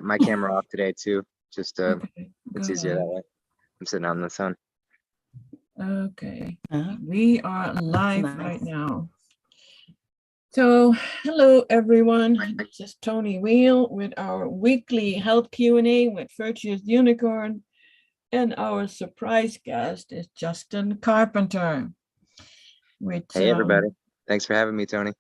my camera off today too. Just Okay, it's go easier that ahead. way. I'm sitting out in the sun. Okay, Uh-huh. we are live Nice. right now. So, hello everyone. This is Toni Weel with our weekly health Q&A with Virtuous Unicorn, and our surprise guest is Justin Carpenter. Which Hey everybody, thanks for having me, Toni.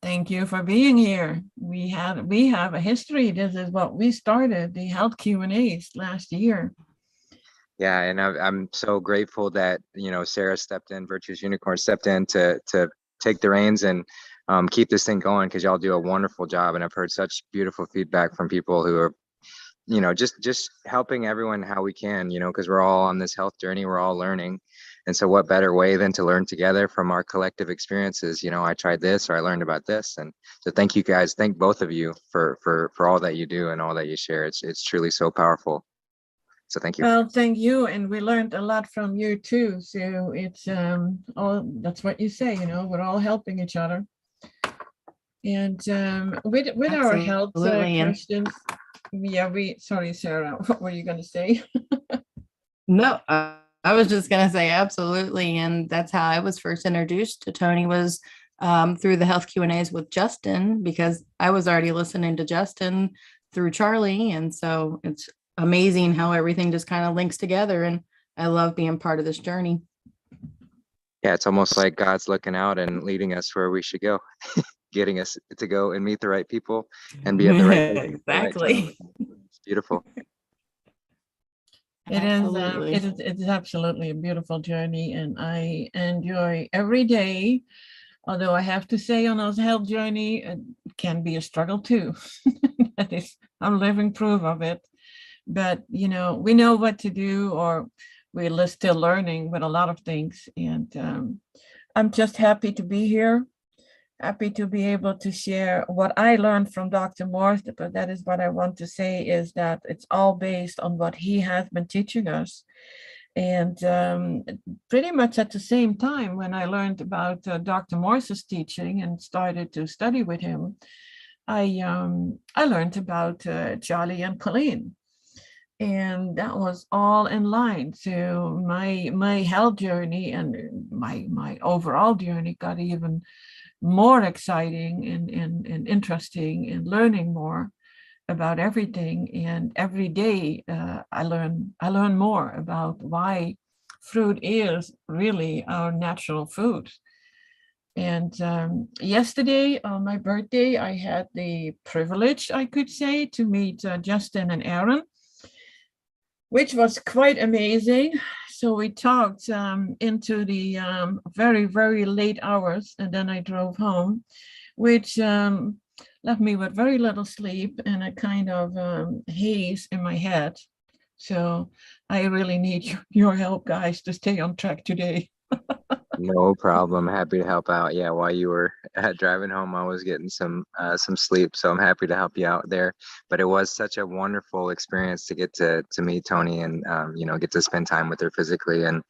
thank you for being here. We have a history. This is what we started the health Q&As last year. Yeah, and I'm so grateful that Sarah stepped in, Virtuous Unicorn stepped in to take the reins and keep this thing going, because y'all do a wonderful job, and I've heard such beautiful feedback from people who are just helping everyone how we can, because we're all on this health journey, we're all learning. And so what better way than to learn together from our collective experiences? I tried this, or I learned about this. And so thank you guys, thank both of you for all that you do and all that you share. It's truly so powerful. So thank you. Well, thank you, and we learned a lot from you too. So it's all, that's what you say, we're all helping each other. And with our health questions, sorry, Sarah, what were you going to say? No, I was just going to say absolutely. And that's how I was first introduced to Toni, was through the health Q&As with Justin, because I was already listening to Justin through Charlie. And so it's amazing how everything just kind of links together. And I love being part of this journey. Yeah, it's almost like God's looking out and leading us where we should go, getting us to go and meet the right people and be at the right place. Exactly. It's beautiful. It's absolutely a beautiful journey, and I enjoy every day. Although I have to say, on those health journey, it can be a struggle too. I'm living proof of it. But we know what to do, or we're still learning with a lot of things. And I'm just happy to be here. Happy to be able to share what I learned from Dr. Morse, but that is what I want to say, is that it's all based on what he has been teaching us. And pretty much at the same time, when I learned about Dr. Morse's teaching and started to study with him, I learned about Charlie and Colleen. And that was all in line. So my health journey and my overall journey got even more exciting and interesting, and learning more about everything. And every day I learn more about why fruit is really our natural food. And yesterday, on my birthday, I had the privilege, I could say, to meet Justin and Aaron, which was quite amazing. So we talked into the very, very late hours, and then I drove home, which left me with very little sleep and a kind of haze in my head. So I really need your help, guys, to stay on track today. No problem. Happy to help out. Yeah, while you were driving home, I was getting some sleep, so I'm happy to help you out there. But it was such a wonderful experience to get to meet Toni and get to spend time with her physically. And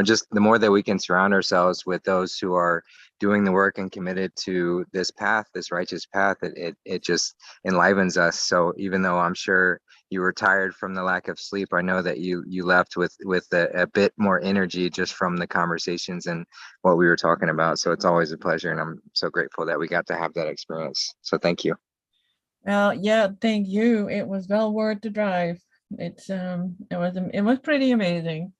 just the more that we can surround ourselves with those who are doing the work and committed to this path, this righteous path, it just enlivens us. So even though I'm sure you were tired from the lack of sleep, I know that you left with a bit more energy just from the conversations and what we were talking about. So it's always a pleasure, and I'm so grateful that we got to have that experience. So thank you. Well, yeah, thank you. It was well worth the drive. It was pretty amazing.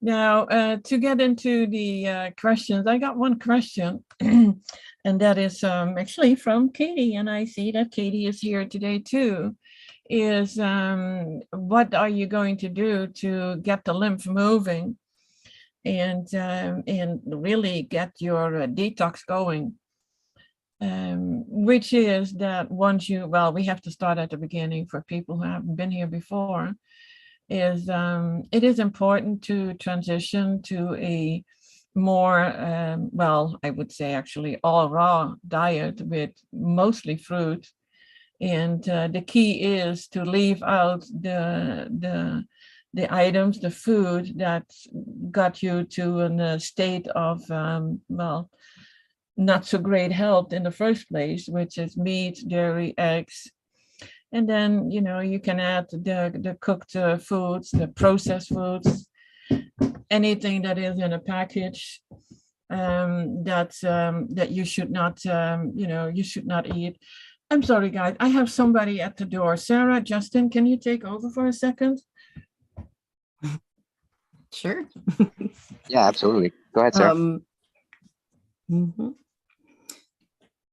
Now, to get into the questions, I got one question, and that is actually from Katie, and I see that Katie is here today too. Is what are you going to do to get the lymph moving and really get your detox going? Which is that once we have to start at the beginning for people who haven't been here before. It is important to transition to a more, I would say actually all raw diet with mostly fruit. And the key is to leave out the items, the food that got you to a state of, not so great health in the first place, which is meat, dairy, eggs, And then, you can add the cooked foods, the processed foods, anything that is in a package that you should not, you should not eat. I'm sorry, guys. I have somebody at the door. Sarah, Justin, can you take over for a second? Sure. Yeah, absolutely. Go ahead, Sarah. Mhm.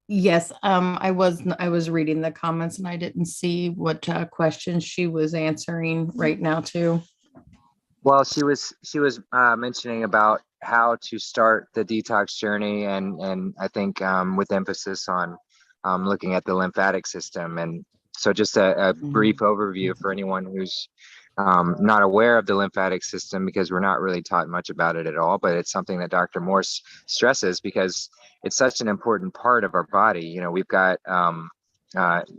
Yes, I was reading the comments and I didn't see what questions she was answering right now too. Well, she was mentioning about how to start the detox journey, and I think with emphasis on looking at the lymphatic system. And so, just a brief overview for anyone who's not aware of the lymphatic system, because we're not really taught much about it at all. But it's something that Dr. Morse stresses because it's such an important part of our body. We've got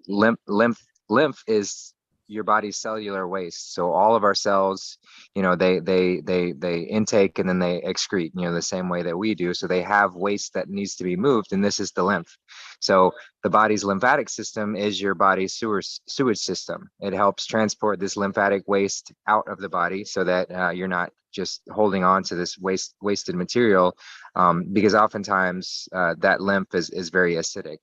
lymph is your body's cellular waste. So all of our cells, they intake and then they excrete, the same way that we do. So they have waste that needs to be moved, and this is the lymph. So the body's lymphatic system is your body's sewage system. It helps transport this lymphatic waste out of the body so that you're not just holding on to this wasted material, because oftentimes that lymph is very acidic.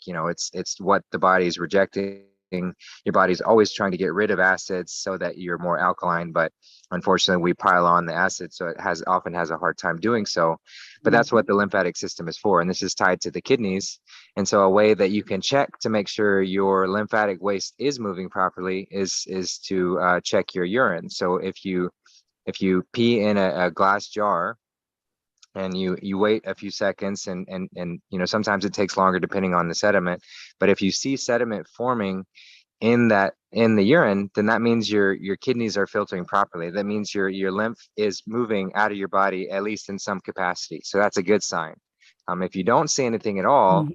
It's what the body is rejecting. Your body's always trying to get rid of acids so that you're more alkaline, but unfortunately we pile on the acid, so it often has a hard time doing so. But that's what the lymphatic system is for, and this is tied to the kidneys. And so a way that you can check to make sure your lymphatic waste is moving properly is to check your urine. So if you pee in a glass jar and you wait a few seconds, and sometimes it takes longer depending on the sediment, but if you see sediment forming in the urine, then that means your kidneys are filtering properly. That means your lymph is moving out of your body, at least in some capacity. So that's a good sign. If you don't see anything at all,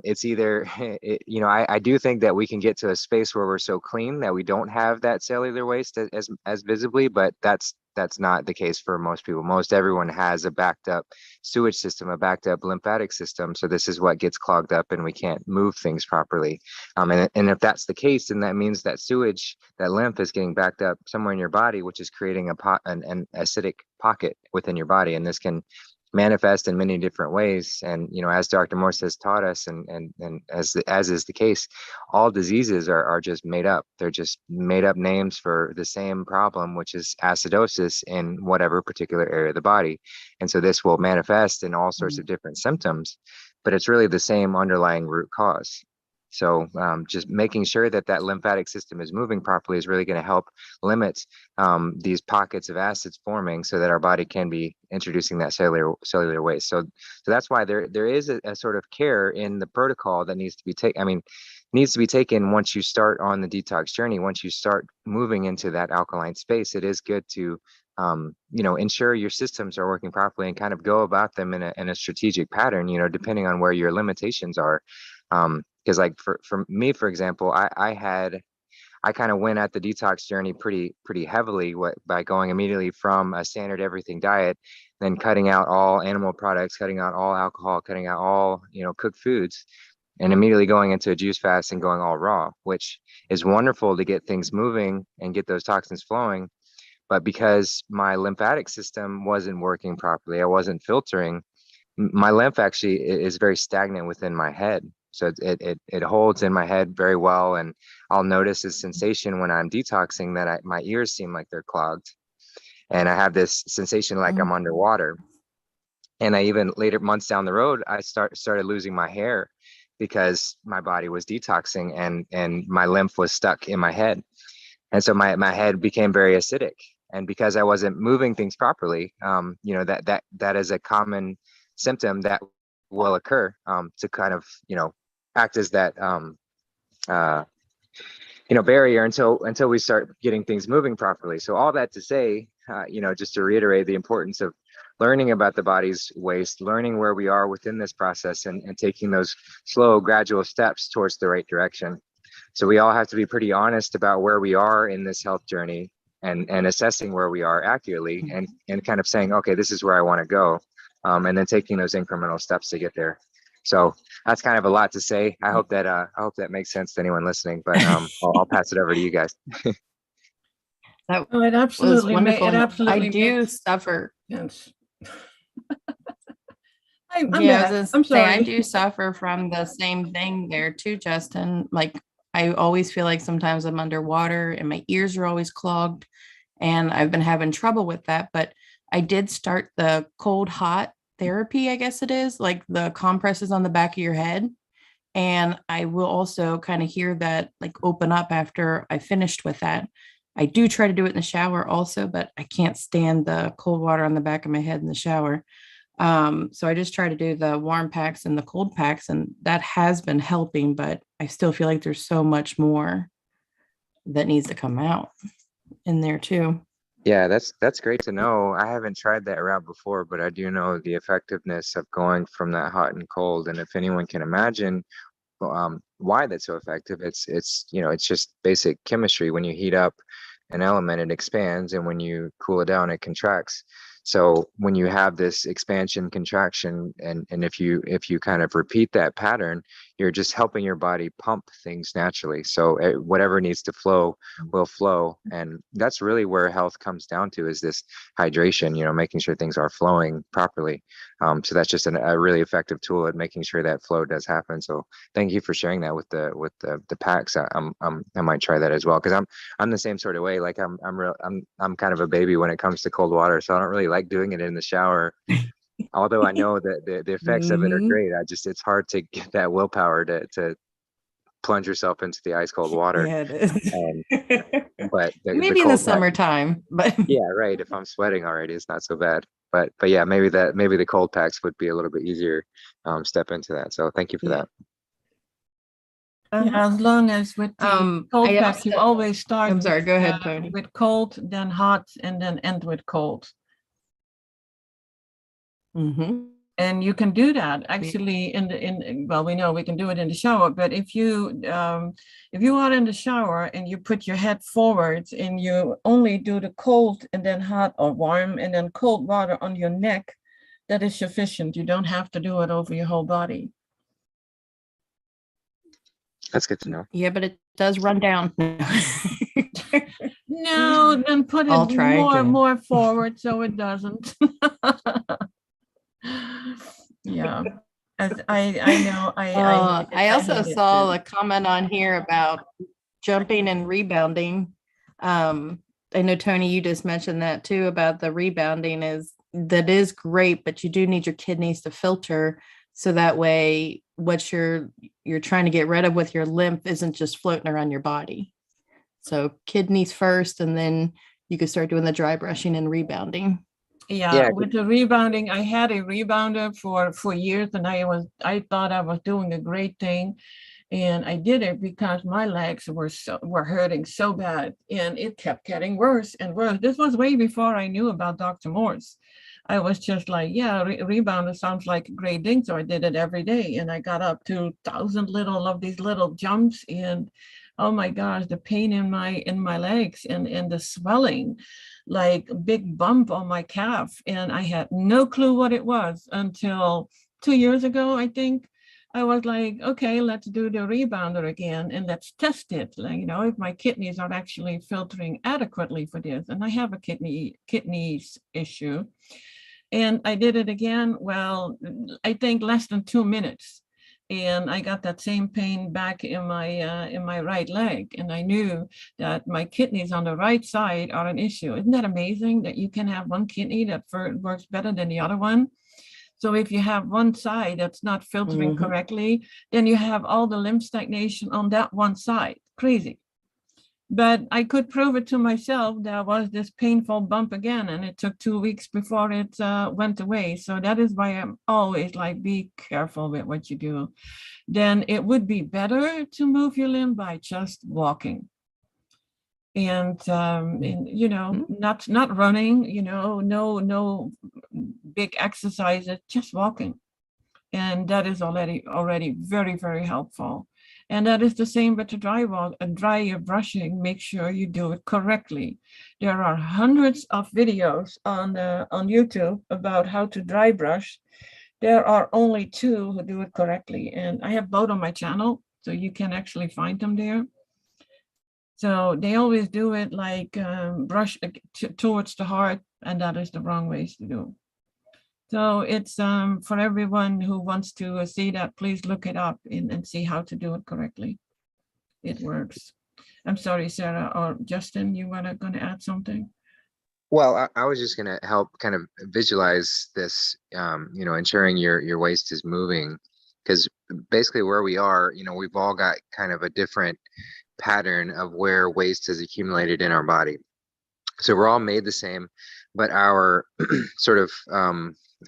it's either I do think that we can get to a space where we're so clean that we don't have that cellular waste as visibly, but that's not the case for most people. Most everyone has a backed up sewage system, a backed up lymphatic system. So this is what gets clogged up and we can't move things properly. And if that's the case, then that means that sewage, that lymph, is getting backed up somewhere in your body, which is creating an acidic pocket within your body. And this can manifest in many different ways. And as Dr. Morse has taught us, and as is the case, all diseases are just made up. They're just made up names for the same problem, which is acidosis in whatever particular area of the body. And so this will manifest in all sorts of different symptoms, but it's really the same underlying root cause. So just making sure that lymphatic system is moving properly is really going to help limit these pockets of acids forming, so that our body can be introducing that cellular waste. So that's why there is a sort of care in the protocol that needs to be taken once you start on the detox journey. Once you start moving into that alkaline space, it is good to ensure your systems are working properly and kind of go about them in a strategic pattern, depending on where your limitations are. Because like for me, for example, I kind of went at the detox journey pretty heavily by going immediately from a standard everything diet, then cutting out all animal products, cutting out all alcohol, cutting out all cooked foods, and immediately going into a juice fast and going all raw, which is wonderful to get things moving and get those toxins flowing. But because my lymphatic system wasn't working properly, I wasn't filtering, my lymph actually is very stagnant within my head. So it holds in my head very well, and I'll notice a sensation when I'm detoxing that my ears seem like they're clogged, and I have this sensation like I'm underwater. And I even later, months down the road, I started losing my hair because my body was detoxing, and my lymph was stuck in my head, and so my head became very acidic. And because I wasn't moving things properly, that is a common symptom that will occur to kind of act as that barrier until we start getting things moving properly. So all that to say, just to reiterate the importance of learning about the body's waste, learning where we are within this process, and taking those slow, gradual steps towards the right direction. So we all have to be pretty honest about where we are in this health journey, and assessing where we are accurately, and kind of saying, okay, this is where I want to go. And then taking those incremental steps to get there. So that's kind of a lot to say. I hope that makes sense to anyone listening, but I'll pass it over to you guys. That Oh, it was absolutely wonderful. it And absolutely I do makes suffer. sense. I'm Yeah, I was back. gonna I'm say I sorry. do suffer from the same thing there too, Justin. Like I always feel like sometimes I'm underwater and my ears are always clogged, and I've been having trouble with that. But I did start the cold hot therapy, I guess it is, like the compresses on the back of your head. And I will also kind of hear that like open up after I finished with that. I do try to do it in the shower also, but I can't stand the cold water on the back of my head in the shower. So I just try to do the warm packs and the cold packs, and that has been helping, but I still feel like there's so much more that needs to come out in there too. Yeah, that's great to know. I haven't tried that route before, but I do know the effectiveness of going from that hot and cold. And if anyone can imagine why that's so effective, it's just basic chemistry. When you heat up an element, it expands, and when you cool it down, it contracts. So when you have this expansion contraction, and if you kind of repeat that pattern, you're just helping your body pump things naturally. So whatever needs to flow will flow, and that's really where health comes down to, is this hydration, making sure things are flowing properly. So that's just a really effective tool at making sure that flow does happen. So thank you for sharing that with the packs. I might try that as well, because I'm the same sort of way. Like I'm kind of a baby when it comes to cold water, so I don't really like doing it in the shower. Although I know that the effects of it are Mhm. great, it's hard to get that willpower to plunge yourself into the ice cold water. Yeah, it is. Um, but the Maybe in the cold pack, summertime, but yeah, right. If I'm sweating already, it's not so bad. But yeah, maybe the cold packs would be a little bit easier step into that. So thank you for yeah. that. Uh-huh. Yeah, as long as with the cold I pack, you also, always start I'm sorry, go ahead, Tony. with cold, then hot, and then end with cold. Mm-hmm. And you can do that actually well, we know we can do it in the shower, but if you are in the shower and you put your head forwards and you only do the cold and then hot or warm and then cold water on your neck, that is sufficient. You don't have to do it over your whole body. That's good to know. Yeah, but it does run down. No, then put it I'll try again. more forward so it doesn't. Yeah, as I know, I also hate it saw too. a comment on here about jumping and rebounding. I know Tony, you just mentioned that too about the rebounding that is great, but you do need your kidneys to filter so that way what you're trying to get rid of with your lymph isn't just floating around your body. So kidneys first, and then you can start doing the dry brushing and rebounding. Yeah, with the rebounding, I had a rebounder for years, and I thought I was doing a great thing, and I did it because my legs were hurting so bad, and it kept getting worse and worse. This was way before I knew about Dr. Morse. I was just like, yeah, rebounder sounds like a great thing, so I did it every day, and I got up to 1,000 of these little jumps, and oh my gosh, the pain in my legs and the swelling, like a big bump on my calf. And I had no clue what it was until 2 years ago, I think. I was like, okay, let's do the rebounder again and let's test it. Like, if my kidneys are actually filtering adequately for this. And I have a kidneys issue. And I did it again. Well, I think less than 2 minutes. And I got that same pain back in my right leg. And I knew that my kidneys on the right side are an issue. Isn't that amazing that you can have one kidney that works better than the other one? So if you have one side that's not filtering correctly, then you have all the lymph stagnation on that one side. Crazy. But I could prove it to myself. There was this painful bump again, and it took 2 weeks before it went away. So that is why I'm always like, be careful with what you do. Then it would be better to move your limb by just walking. And not running, no big exercises, just walking. And that is already very, very helpful. And that is the same with the dry brushing. Make sure you do it correctly. There are hundreds of videos on YouTube about how to dry brush. There are only 2 who do it correctly, and I have both on my channel, so you can actually find them there. So they always do it like brush towards the heart, and that is the wrong ways to do. So it's for everyone who wants to see that, please look it up and see how to do it correctly. It works. I'm sorry, Sarah or Justin, you were going to add something? Well, I was just going to help kind of visualize this, ensuring your waste is moving, because basically where we are, we've all got kind of a different pattern of where waste is accumulated in our body. So we're all made the same, but our sort of,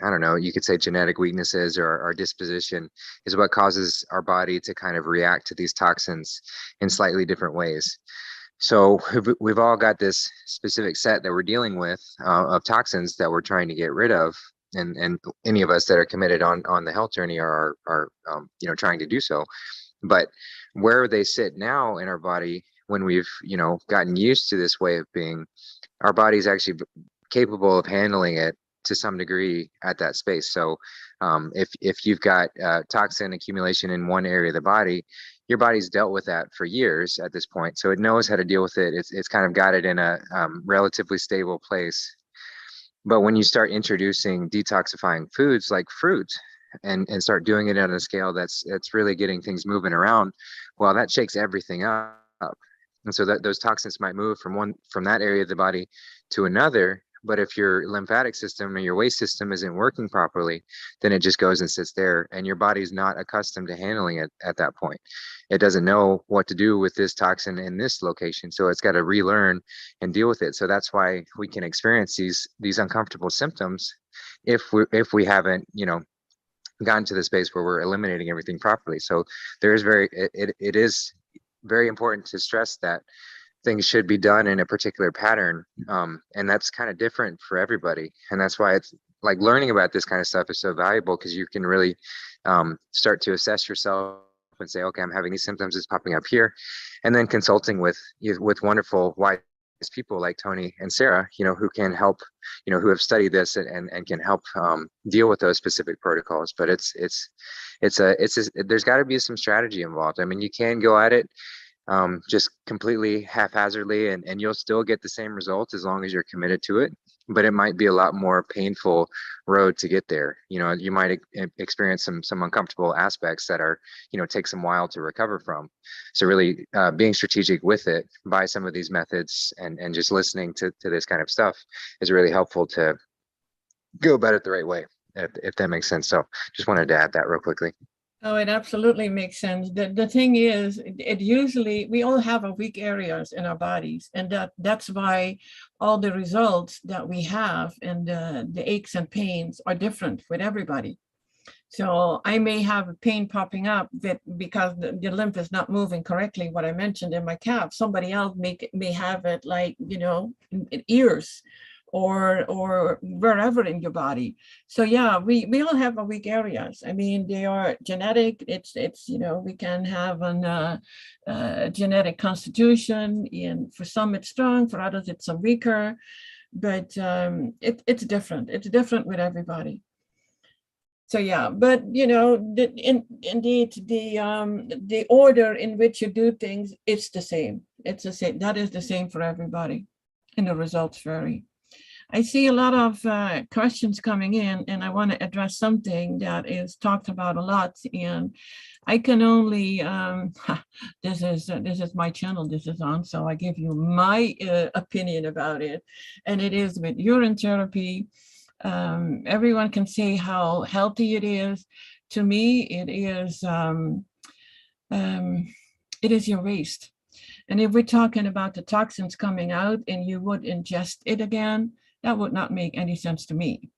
I don't know, you could say genetic weaknesses or our disposition is what causes our body to kind of react to these toxins in slightly different ways. So we've all got this specific set that we're dealing with of toxins that we're trying to get rid of. And any of us that are committed on the health journey are trying to do so. But where they sit now in our body, when we've, gotten used to this way of being, our body's actually capable of handling it to some degree at that space. So if you've got toxin accumulation in one area of the body, your body's dealt with that for years at this point. So it knows how to deal with it. It's kind of got it in a relatively stable place. But when you start introducing detoxifying foods like fruit and start doing it on a scale that's really getting things moving around, well, that shakes everything up. And so that those toxins might move from that area of the body to another. But if your lymphatic system or your waste system isn't working properly, then it just goes and sits there, and your body's not accustomed to handling it at that point. It doesn't know what to do with this toxin in this location, so it's got to relearn and deal with it. So that's why we can experience these uncomfortable symptoms if we haven't, gotten to the space where we're eliminating everything properly. So it is very important to stress that things should be done in a particular pattern, and that's kind of different for everybody. And that's why it's like learning about this kind of stuff is so valuable, because you can really start to assess yourself and say, okay, I'm having these symptoms, it's popping up here, and then consulting with wonderful wise people like Toni and Sarah, who can help, who have studied this and can help deal with those specific protocols. But there's got to be some strategy involved. I mean, you can go at it just completely haphazardly, and you'll still get the same results as long as you're committed to it. But it might be a lot more painful road to get there. You might experience some uncomfortable aspects that are, take some while to recover from. So really being strategic with it by some of these methods and just listening to this kind of stuff is really helpful to go about it the right way, if that makes sense. So just wanted to add that real quickly. Oh, it absolutely makes sense. The thing is, it usually, we all have our weak areas in our bodies, and that's why all the results that we have and the aches and pains are different with everybody. So I may have a pain popping up because the lymph is not moving correctly, what I mentioned in my calf. Somebody else may have it like, in ears or wherever in your body. So yeah, we all have our weak areas. I mean, they are genetic. It's we can have a genetic constitution, and for some it's strong, for others it's some weaker, but it's different. It's different with everybody. So yeah, but indeed the order in which you do things, it's the same. It's the same. That is the same for everybody, and the results vary. I see a lot of questions coming in, and I want to address something that is talked about a lot. And I can only this is my channel this is on, so I give you my opinion about it. And it is with urine therapy. Everyone can say how healthy it is. To me, it is your waste. And if we're talking about the toxins coming out and you would ingest it again, that would not make any sense to me.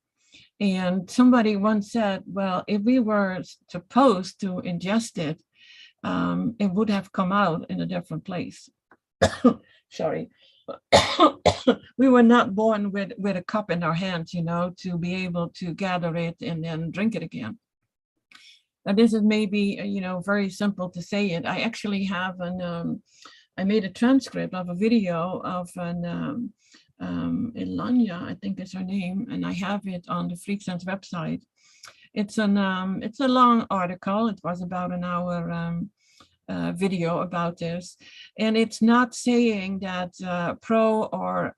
And somebody once said, well, if we were supposed to ingest it, it would have come out in a different place. Sorry. We were not born with a cup in our hands, to be able to gather it and then drink it again. Now, this is maybe, very simple to say it. I actually have I made a transcript of a video of Ilanya, I think is her name, and I have it on the Freak Sense website. it's a long article. It was about an hour video about this, and it's not saying that pro or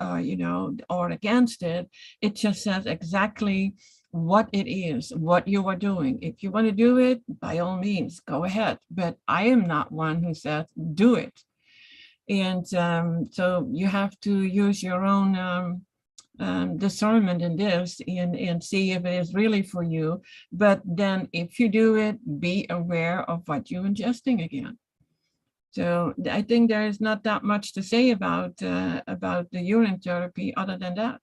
or against it. It just says exactly what it is, what you are doing. If you want to do it, by all means, go ahead. But I am not one who says do it. And so you have to use your own discernment in this and see if it is really for you. But then if you do it, be aware of what you're ingesting again. So I think there is not that much to say about the urine therapy other than that.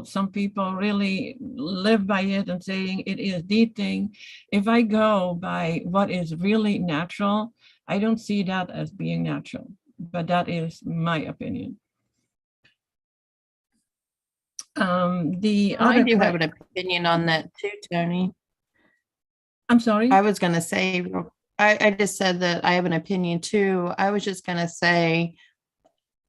Some people really live by it and saying it is the thing. If I go by what is really natural, I don't see that as being natural, but that is my opinion. I do have an opinion on that too, Toni. I'm sorry? I was going to say, I just said that I have an opinion too. I was just going to say,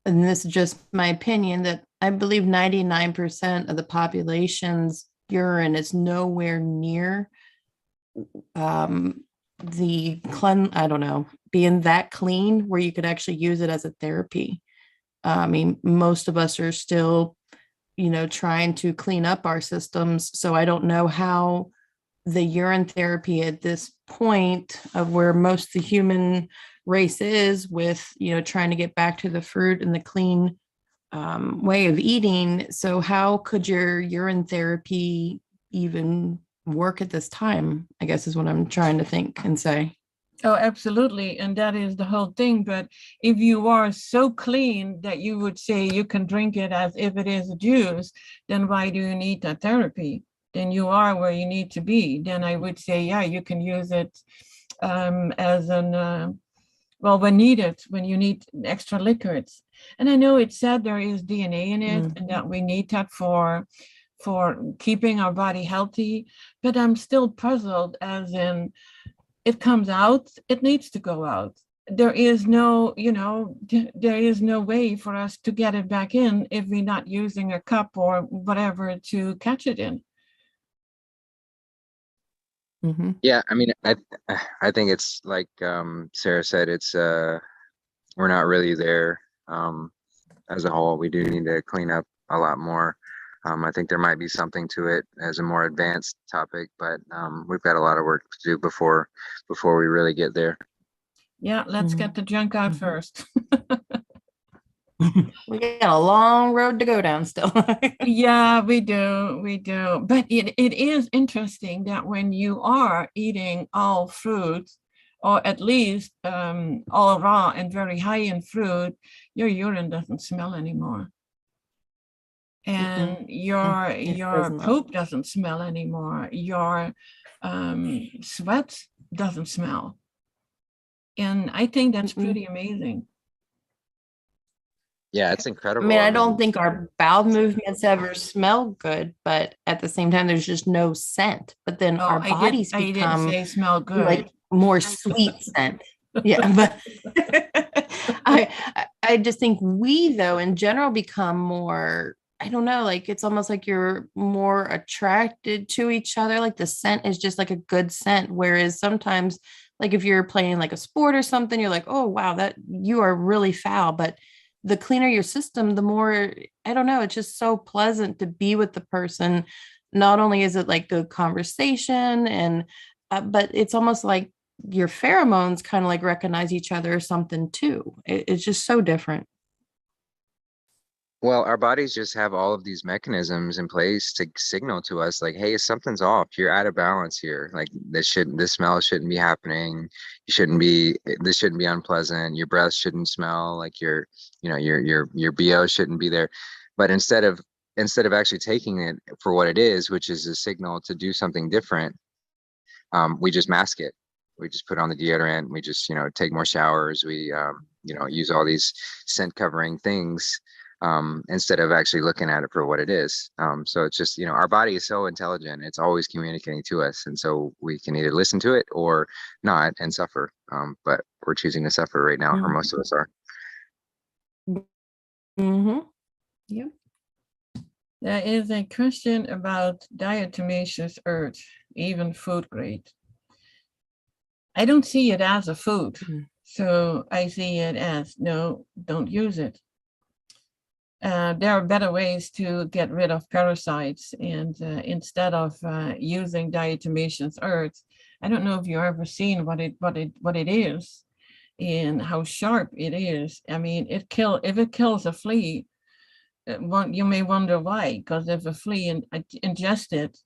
and this is just my opinion, that I believe 99% of the population's urine is nowhere near being that clean where you could actually use it as a therapy. I mean, most of us are still, trying to clean up our systems. So I don't know how the urine therapy at this point of where most of the human race is with, trying to get back to the fruit and the clean way of eating. So how could your urine therapy even work at this time, I guess is what I'm trying to think and say. Oh, absolutely. And that is the whole thing. But if you are so clean that you would say you can drink it as if it is a juice, then why do you need that therapy? Then you are where you need to be. Then I would say, yeah, you can use it as an, when needed, when you need extra liquids. And I know it said there is DNA in it and that we need that for keeping our body healthy. But I'm still puzzled as in, it comes out, it needs to go out. There is no, there is no way for us to get it back in if we're not using a cup or whatever to catch it in. Mm-hmm. Yeah, I mean, I think it's like Sarah said, it's we're not really there as a whole. We do need to clean up a lot more. I think there might be something to it as a more advanced topic, but we've got a lot of work to do before we really get there. Yeah, let's get the junk out first. We got a long road to go down still. Yeah, we do. But it is interesting that when you are eating all fruit, or at least all raw and very high in fruit, your urine doesn't smell anymore. And your poop doesn't smell anymore. Your sweat doesn't smell. And I think that's pretty amazing. Yeah, it's incredible. I mean, I don't think our bowel movements ever smell good, but at the same time, there's just no scent. But then our bodies become smell good, like more sweet scent. Yeah, but I just think we, though, in general, become more. I don't know, like it's almost like you're more attracted to each other. Like the scent is just like a good scent. Whereas sometimes, like if you're playing like a sport or something, you're like, oh, wow, that you are really foul. But the cleaner your system, the more, I don't know, it's just so pleasant to be with the person. Not only is it like good conversation and, but it's almost like your pheromones kind of like recognize each other or something too. It's just so different. Well, our bodies just have all of these mechanisms in place to signal to us like, hey, something's off. You're out of balance here. Like this smell shouldn't be happening. This shouldn't be unpleasant. Your breath shouldn't smell like your BO shouldn't be there. But instead of actually taking it for what it is, which is a signal to do something different, we just mask it. We just put on the deodorant. We just, take more showers. We, use all these scent covering things. Instead of actually looking at it for what it is. So it's just, our body is so intelligent. It's always communicating to us. And so we can either listen to it or not and suffer. But we're choosing to suffer right now, or most of us are. Mm-hmm. Yep. There is a question about diatomaceous earth. even food grade. I don't see it as a food. So I see it as, no, don't use it. There are better ways to get rid of parasites, and instead of using diatomaceous earth, I don't know if you've ever seen what it is and how sharp it is. I mean, if it kills a flea, you may wonder why, because if a flea ingests it,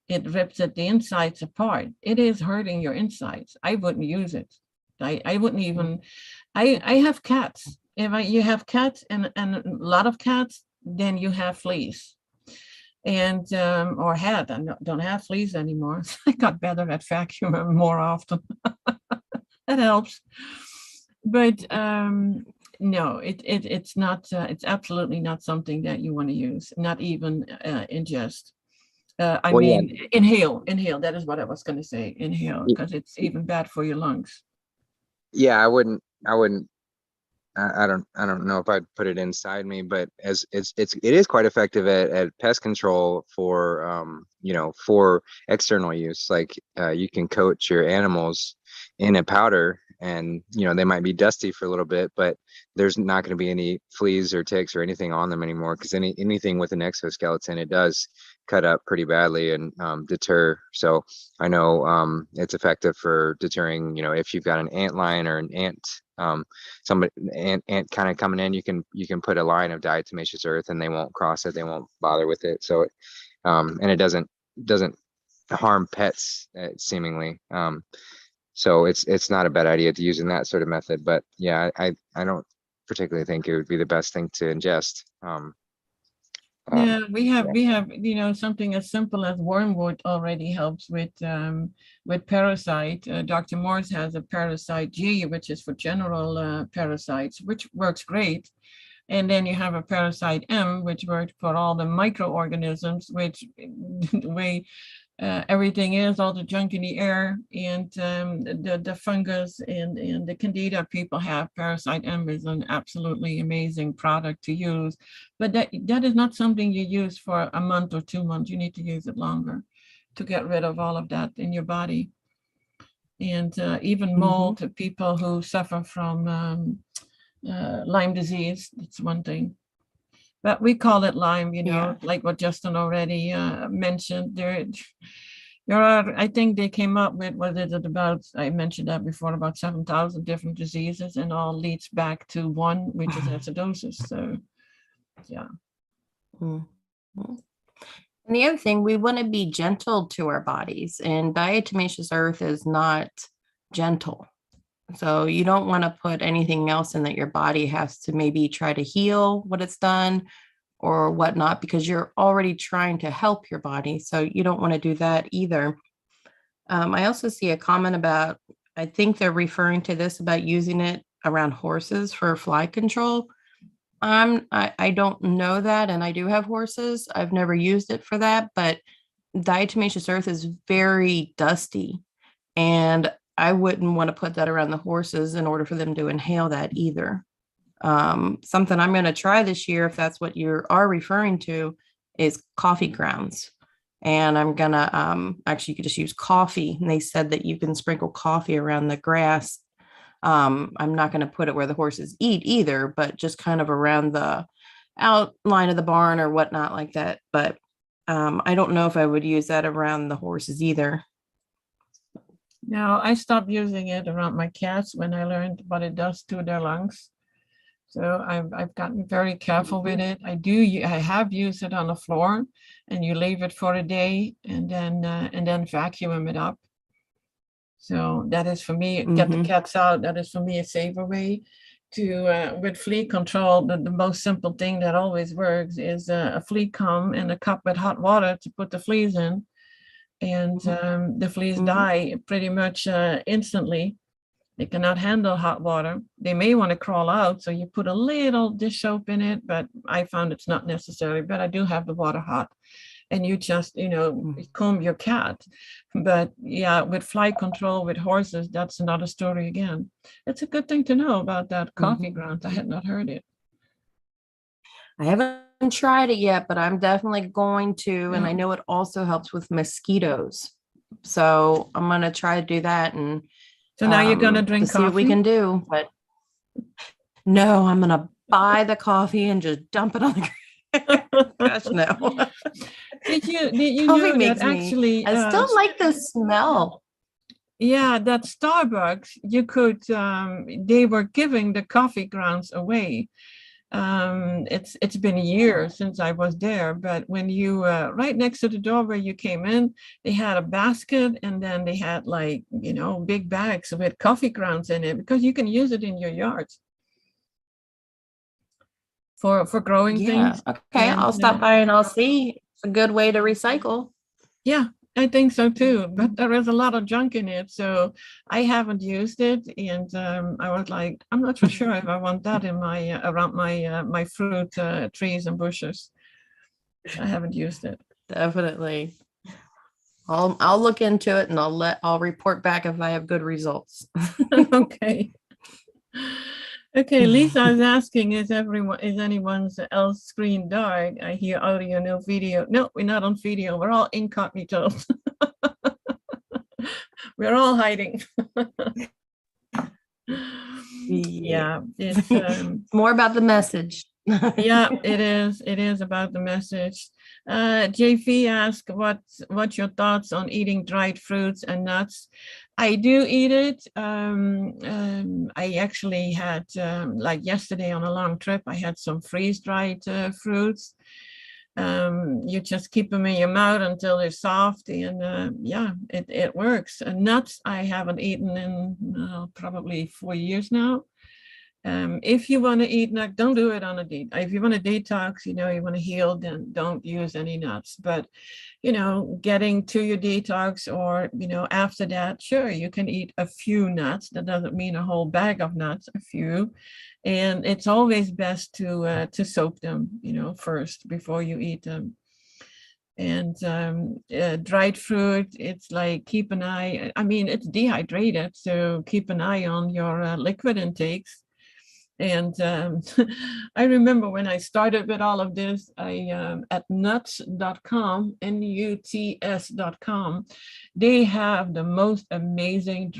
it rips the insides apart. It is hurting your insides. I wouldn't use it. I wouldn't even, I have cats. If you have cats and a lot of cats, then you have fleas. And, or had, I don't have fleas anymore. I got better at vacuuming more often. That helps. But no, it's not, it's absolutely not something that you want to use, not even ingest. I Well, mean, yeah. inhale. That is what I was going to say. Inhale, because it's even bad for your lungs. Yeah, I wouldn't. I don't know if I'd put it inside me, but as it is quite effective at pest control for for external use. Like you can coat your animals in a powder, and they might be dusty for a little bit, but there's not going to be any fleas or ticks or anything on them anymore, because anything with an exoskeleton, it does cut up pretty badly and deter. So I know it's effective for deterring, if you've got an ant lion or an ant, somebody ant kind of coming in, you can put a line of diatomaceous earth and they won't cross it, they won't bother with it. So and it doesn't harm pets seemingly. So it's not a bad idea to use in that sort of method. But yeah, I don't particularly think it would be the best thing to ingest. Yeah, we have something as simple as wormwood already helps with Parasite. Dr. Morse has a Parasite G, which is for general parasites, which works great. And then you have a Parasite M, which works for all the microorganisms, which the way everything is, all the junk in the air, and the fungus and the candida people have. Parasite M is an absolutely amazing product to use, but that is not something you use for a month or 2 months. You need to use it longer to get rid of all of that in your body. And even mold, to people who suffer from Lyme disease, that's one thing. But we call it Lyme, like what Justin already mentioned. There are, I think they came up with, what is it about, I mentioned that before, about 7,000 different diseases, and all leads back to one, which is acidosis. So, yeah. And the other thing, we want to be gentle to our bodies, and diatomaceous earth is not gentle. So you don't want to put anything else in that your body has to maybe try to heal what it's done or whatnot, because you're already trying to help your body. So you don't want to do that either. I also see a comment about, I think they're referring to this about using it around horses for fly control. I don't know that, and I do have horses. I've never used it for that, but diatomaceous earth is very dusty, and I wouldn't want to put that around the horses in order for them to inhale that either. Something I'm going to try this year, if that's what you are referring to, is coffee grounds. And I'm going to, actually, you could just use coffee. And they said that you can sprinkle coffee around the grass. I'm not going to put it where the horses eat either, but just kind of around the outline of the barn or whatnot like that. But I don't know if I would use that around the horses either. Now, I stopped using it around my cats when I learned what it does to their lungs. So I've gotten very careful with it. I have used it on the floor, and you leave it for a day and then vacuum it up. So that is for me, get the cats out. That is for me a safer way to, with flea control. The most simple thing that always works is a flea comb and a cup with hot water to put the fleas in. And the fleas die pretty much instantly. They cannot handle hot water. They may want to crawl out, so you put a little dish soap in it, but I found it's not necessary. But I do have the water hot, and you just, comb your cat. But yeah, with fly control with horses, that's another story again. It's a good thing to know about that coffee grounds. I had not heard it. I haven't tried it yet, but I'm definitely going to. And I know it also helps with mosquitoes. So I'm gonna try to do that, and So now you're gonna to drink see what we coffee? can do. But no, I'm gonna buy the coffee and just dump it on the ground. Gosh, no. Did you Coffee know that makes me. actually I still like the smell. yeah, that Starbucks, you could they were giving the coffee grounds away. It's been years since I was there, but when you right next to the door where you came in, they had a basket, and then they had, like, big bags with coffee grounds in it, because you can use it in your yards for growing Yeah. things. Okay. And I'll stop by and I'll see. It's a good way to recycle. yeah, I think so too, but there is a lot of junk in it, so I haven't used it, and I was like, I'm not so sure if I want that in my around my fruit trees and bushes. I haven't used it. Definitely. I'll look into it, and I'll report back if I have good results. Okay. Okay, Lisa is asking, is anyone's else screen dark? I hear audio, no video. No, we're not on video. We're all incognito. We're all hiding. Yeah, it's more about the message. yeah, it is. It is about the message. JV asked, what's your thoughts on eating dried fruits and nuts? I do eat it. I actually had, like yesterday on a long trip, I had some freeze-dried fruits. You just keep them in your mouth until they're soft, and yeah, it works. And nuts, I haven't eaten in probably 4 years now. If you want to eat nuts, don't do it on a detox. If you want to detox, you want to heal, then don't use any nuts. But, getting to your detox, or, after that, sure, you can eat a few nuts. That doesn't mean a whole bag of nuts, a few. And it's always best to soak them, first before you eat them. And dried fruit, it's like, keep an eye. I mean, it's dehydrated, so keep an eye on your liquid intakes. And I remember when I started with all of this, I at nuts.com, nuts.com, they have the most amazing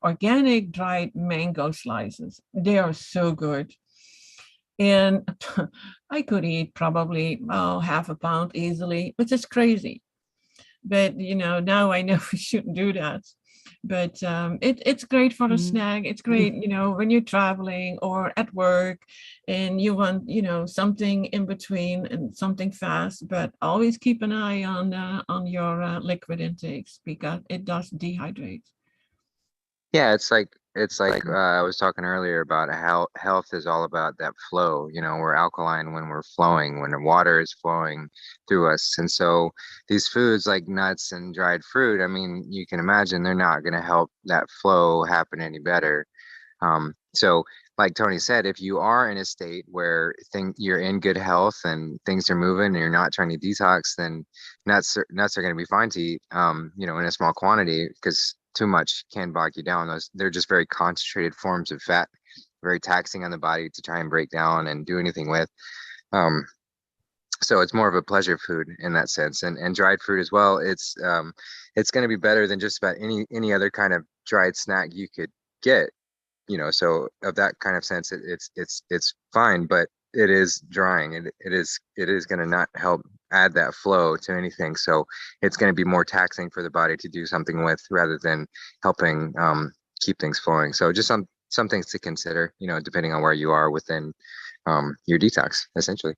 organic dried mango slices. They are so good. And I could eat probably half a pound easily, which is crazy. But now I know we shouldn't do that. But it's great for a snack. It's great, when you're traveling or at work, and you want, something in between and something fast. But always keep an eye on your liquid intakes, because it does dehydrate. Yeah, it's like I was talking earlier about how health is all about that flow. We're alkaline when we're flowing, when the water is flowing through us. And so these foods like nuts and dried fruit, I mean, you can imagine they're not going to help that flow happen any better. So like Tony said, if you are in a state where you're in good health and things are moving and you're not trying to detox, then nuts are going to be fine to eat, in a small quantity, because too much can bog you down. They're just very concentrated forms of fat, very taxing on the body to try and break down and do anything with. So it's more of a pleasure food in that sense. And dried fruit as well. It's going to be better than just about any other kind of dried snack you could get. So of that kind of sense, it's fine, but it is drying, and it is going to not help add that flow to anything. So it's going to be more taxing for the body to do something with, rather than helping keep things flowing. So just some things to consider, depending on where you are within your detox, essentially.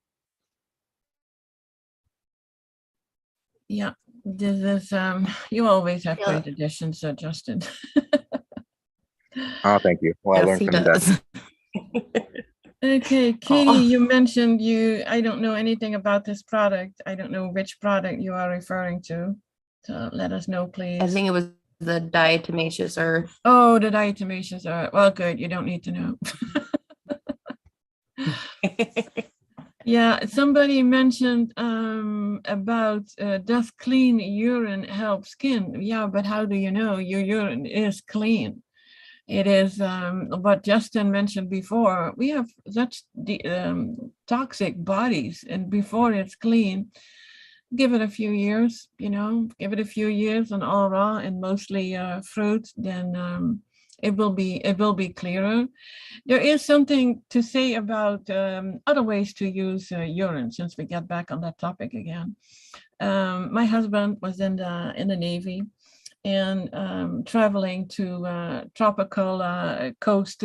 Yeah, this is you always have great additions, Justin. Oh, thank you. Well, I Yes, learned he from the best. does. Okay, Katie, you mentioned I don't know anything about this product. I don't know which product you are referring to. So let us know, please. I think it was the diatomaceous earth. Oh, the diatomaceous earth. Well, good. You don't need to know. Yeah, somebody mentioned about does clean urine help skin? Yeah, but how do you know your urine is clean? It is what Justin mentioned before. We have such toxic bodies, and before it's clean, give it a few years, give it a few years on all raw and mostly fruit, then it will be clearer. There is something to say about other ways to use urine, since we get back on that topic again. My husband was in the Navy, and traveling to tropical coast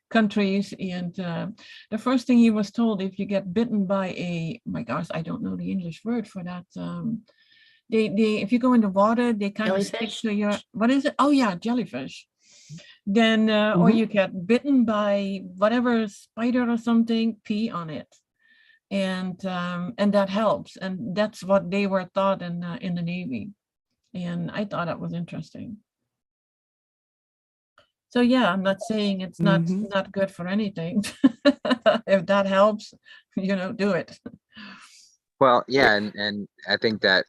countries. And the first thing he was told, if you get bitten by my gosh, I don't know the English word for that. They if you go in the water, they kind of stick to your, what is it? Oh yeah, jellyfish. Then or you get bitten by whatever spider or something, pee on it. And that helps. And that's what they were taught in the Navy. And I thought that was interesting. So yeah, I'm not saying it's not good for anything. If that helps, do it. Well, yeah, and I think that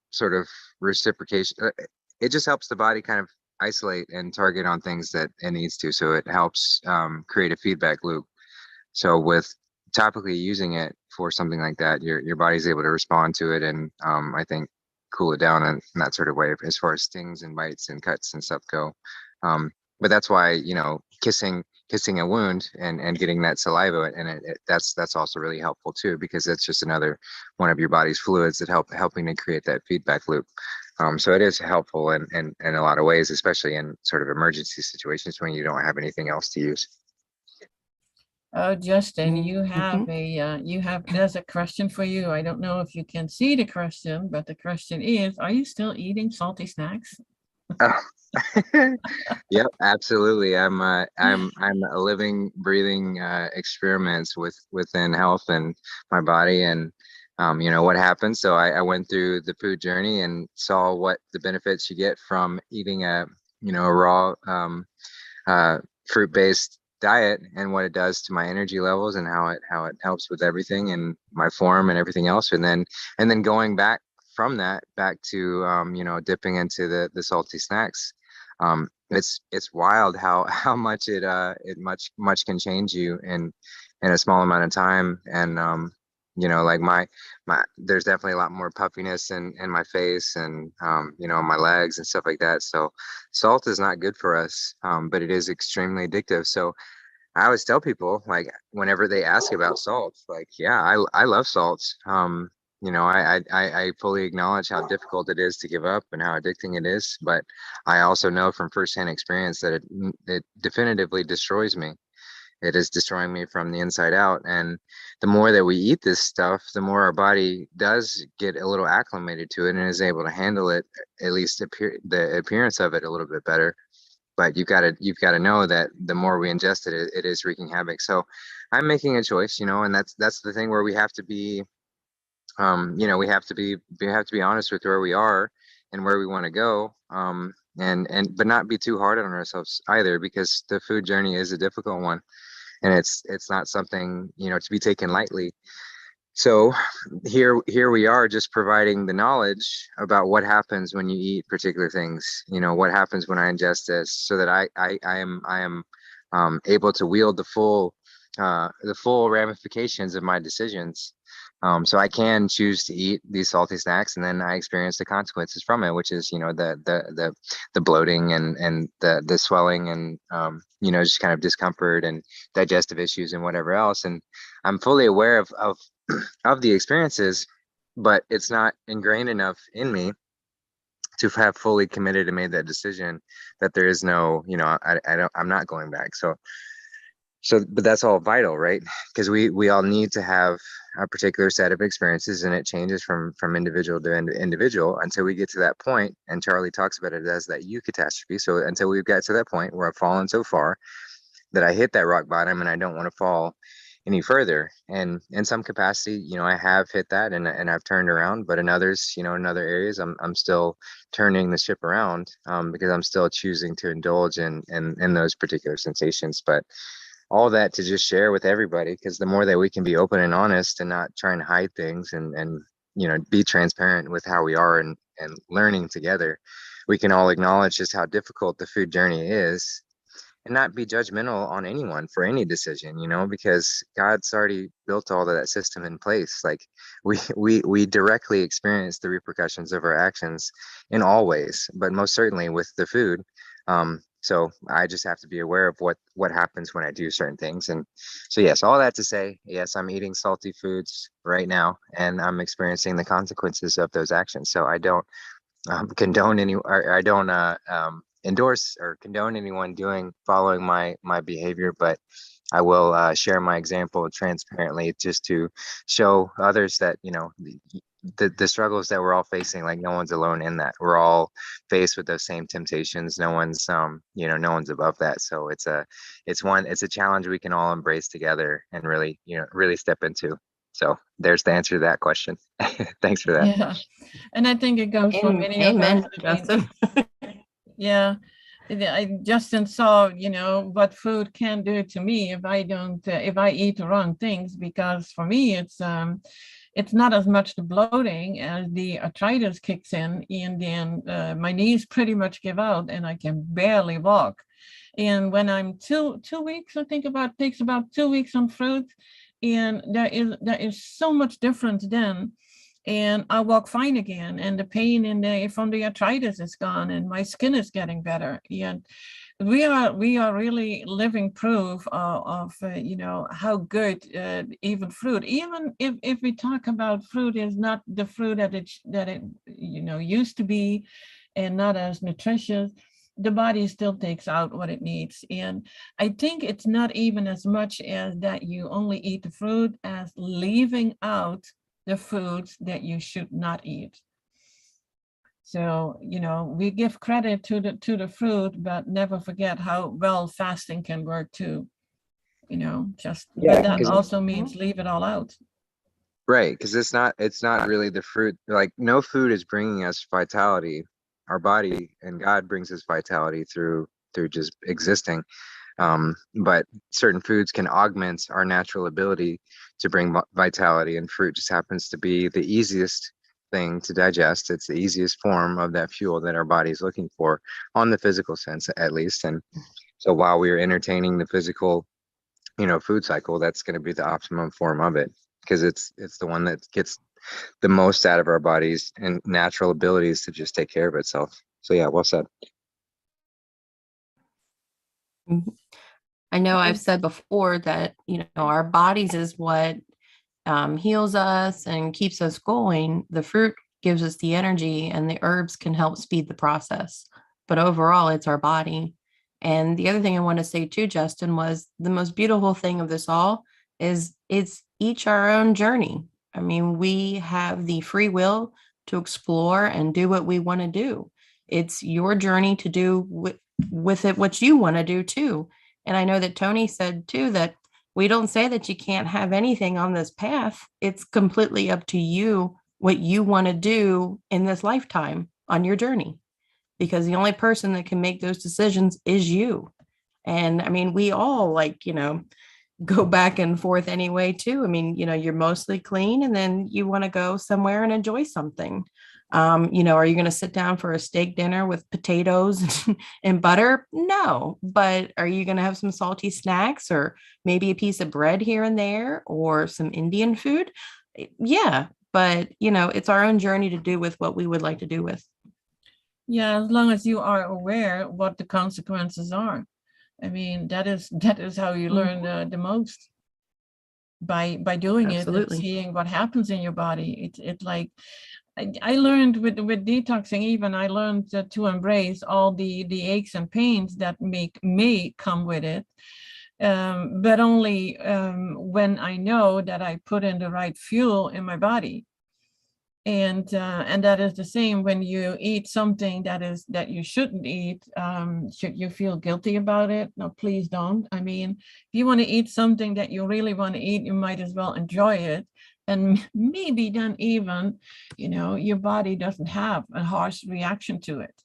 sort of reciprocation, it just helps the body kind of isolate and target on things that it needs to. So it helps create a feedback loop. So with topically using it for something like that, your body's able to respond to it, and I think cool it down in that sort of way as far as stings and bites and cuts and stuff go. But that's why, kissing a wound and getting that saliva, and that's also really helpful too, because that's just another one of your body's fluids that helping to create that feedback loop. So it is helpful in a lot of ways, especially in sort of emergency situations when you don't have anything else to use. Oh, Justin, there's a question for you. I don't know if you can see the question, but the question is, are you still eating salty snacks? Yep, absolutely. I'm a living, breathing experiments within health and my body, and what happened. So I went through the food journey and saw what the benefits you get from eating a raw fruit-based diet, and what it does to my energy levels, and how it helps with everything and my form and everything else. And then going back from that back to dipping into the salty snacks. It's wild how much it much can change you in a small amount of time. And like my there's definitely a lot more puffiness in my face, and my legs and stuff like that. So salt is not good for us, but it is extremely addictive. So I always tell people, like, whenever they ask about salt, like, yeah, I love salt. I fully acknowledge how difficult it is to give up and how addicting it is, but I also know from firsthand experience that it definitively destroys me. It is destroying me from the inside out. And the more that we eat this stuff, the more our body does get a little acclimated to it and is able to handle it, at least the appearance of it, a little bit better. But you've got to know that the more we ingest it, it is wreaking havoc. So I'm making a choice, and that's the thing where we have to be, we have to be honest with where we are and where we want to go. But not be too hard on ourselves either, because the food journey is a difficult one, and it's not something, to be taken lightly. So here we are, just providing the knowledge about what happens when you eat particular things. What happens when I ingest this, so that I am able to wield the full ramifications of my decisions. So I can choose to eat these salty snacks, and then I experience the consequences from it, which is the bloating and the swelling, and just kind of discomfort and digestive issues and whatever else. And I'm fully aware of the experiences, but it's not ingrained enough in me to have fully committed and made that decision that there is no, I'm not going back. But that's all vital, right? Because we all need to have a particular set of experiences, and it changes from individual to individual until we get to that point. And Charlie talks about it as that eucatastrophe. So until we've got to that point where I've fallen so far that I hit that rock bottom and I don't want to fall any further. And in some capacity, I have hit that and I've turned around, but in others, in other areas, I'm still turning the ship around, because I'm still choosing to indulge in those particular sensations. But all that to just share with everybody, because the more that we can be open and honest and not trying to hide things, and be transparent with how we are, and learning together, we can all acknowledge just how difficult the food journey is. and not be judgmental on anyone for any decision, because God's already built all of that system in place. Like we directly experience the repercussions of our actions in all ways, but most certainly with the food. So I just have to be aware of what happens when I do certain things. And so yes, all that to say, yes, I'm eating salty foods right now, and I'm experiencing the consequences of those actions. So I don't condone any, or I don't endorse or condone anyone following my behavior, but I will share my example transparently, just to show others that the struggles that we're all facing. Like, no one's alone in that. We're all faced with those same temptations. No one's no one's above that. So it's a challenge we can all embrace together and really step into. So there's the answer to that question. Thanks for that. Yeah. And I think it goes for many of us. Amen, I mean, Justin. yeah. Justin saw, what food can do to me if I don't, if I eat the wrong things, because for me, it's not as much the bloating as the arthritis kicks in, and then my knees pretty much give out and I can barely walk. And when I'm 2 weeks, I think takes about 2 weeks on fruit, and there is so much difference then. And I walk fine again, and the pain from the arthritis is gone, and my skin is getting better. And we are really living proof of how good even fruit, even if we talk about fruit is not the fruit that it used to be, and not as nutritious, the body still takes out what it needs. And I think it's not even as much as that you only eat the fruit as leaving out the foods that you should not eat. So, we give credit to the fruit, but never forget how well fasting can work too. But that also means leave it all out. Right, because it's not really the fruit. Like, no food is bringing us vitality. Our body and God brings us vitality through just existing. But certain foods can augment our natural ability to bring vitality, and fruit just happens to be the easiest thing to digest. It's the easiest form of that fuel that our body is looking for, on the physical sense at least. And so while we are entertaining the physical, food cycle, that's going to be the optimum form of it, because it's the one that gets the most out of our bodies and natural abilities to just take care of itself. So yeah, well said. I know I've said before that, our bodies is what heals us and keeps us going. The fruit gives us the energy, and the herbs can help speed the process. But overall, it's our body. And the other thing I want to say too, Justin, was the most beautiful thing of this all is it's each our own journey. I mean, we have the free will to explore and do what we want to do. It's your journey to do with it what you want to do too. And I know that Toni said too that we don't say that you can't have anything on this path. It's completely up to you what you want to do in this lifetime on your journey, because the only person that can make those decisions is you. And I mean, we all go back and forth anyway too. I mean, you're mostly clean, and then you want to go somewhere and enjoy something. Are you going to sit down for a steak dinner with potatoes and butter? No. But are you going to have some salty snacks, or maybe a piece of bread here and there, or some Indian food? Yeah. But, it's our own journey to do with what we would like to do with. Yeah, as long as you are aware what the consequences are. I mean, that is how you learn the most, by doing Absolutely. it and seeing what happens in your body. It's like I learned with detoxing, even I learned to embrace all the aches and pains that may come with it, but only when I know that I put in the right fuel in my body. And that is the same when you eat something that you shouldn't eat. Should you feel guilty about it? No, please don't. I mean, if you want to eat something that you really want to eat, you might as well enjoy it. And maybe then even, your body doesn't have a harsh reaction to it.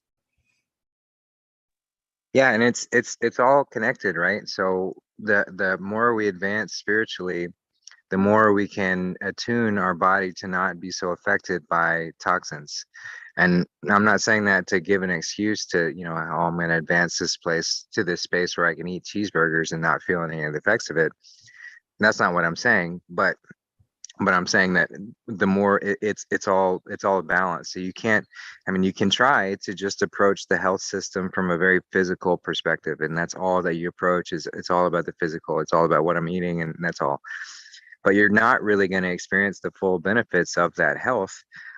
Yeah, and it's all connected, right? So the more we advance spiritually, the more we can attune our body to not be so affected by toxins. And I'm not saying that to give an excuse to, you know, oh, I'm going to advance this place to this space where I can eat cheeseburgers and not feel any of the effects of it. That's not what I'm saying, but I'm saying that the more it's all a balance. So you can't, I mean, you can try to just approach the health system from a very physical perspective, and that's all that you approach is it's all about the physical. It's all about what I'm eating, and that's all. But you're not really going to experience the full benefits of that health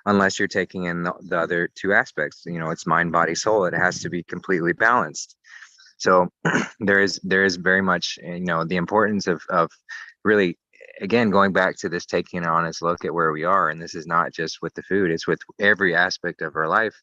unless you're taking in the other two aspects. You know, it's mind, body, soul. It has to be completely balanced. So there is very much, you know, the importance of really, again, going back to this, taking an honest look at where we are. And this is not just with the food, it's with every aspect of our life.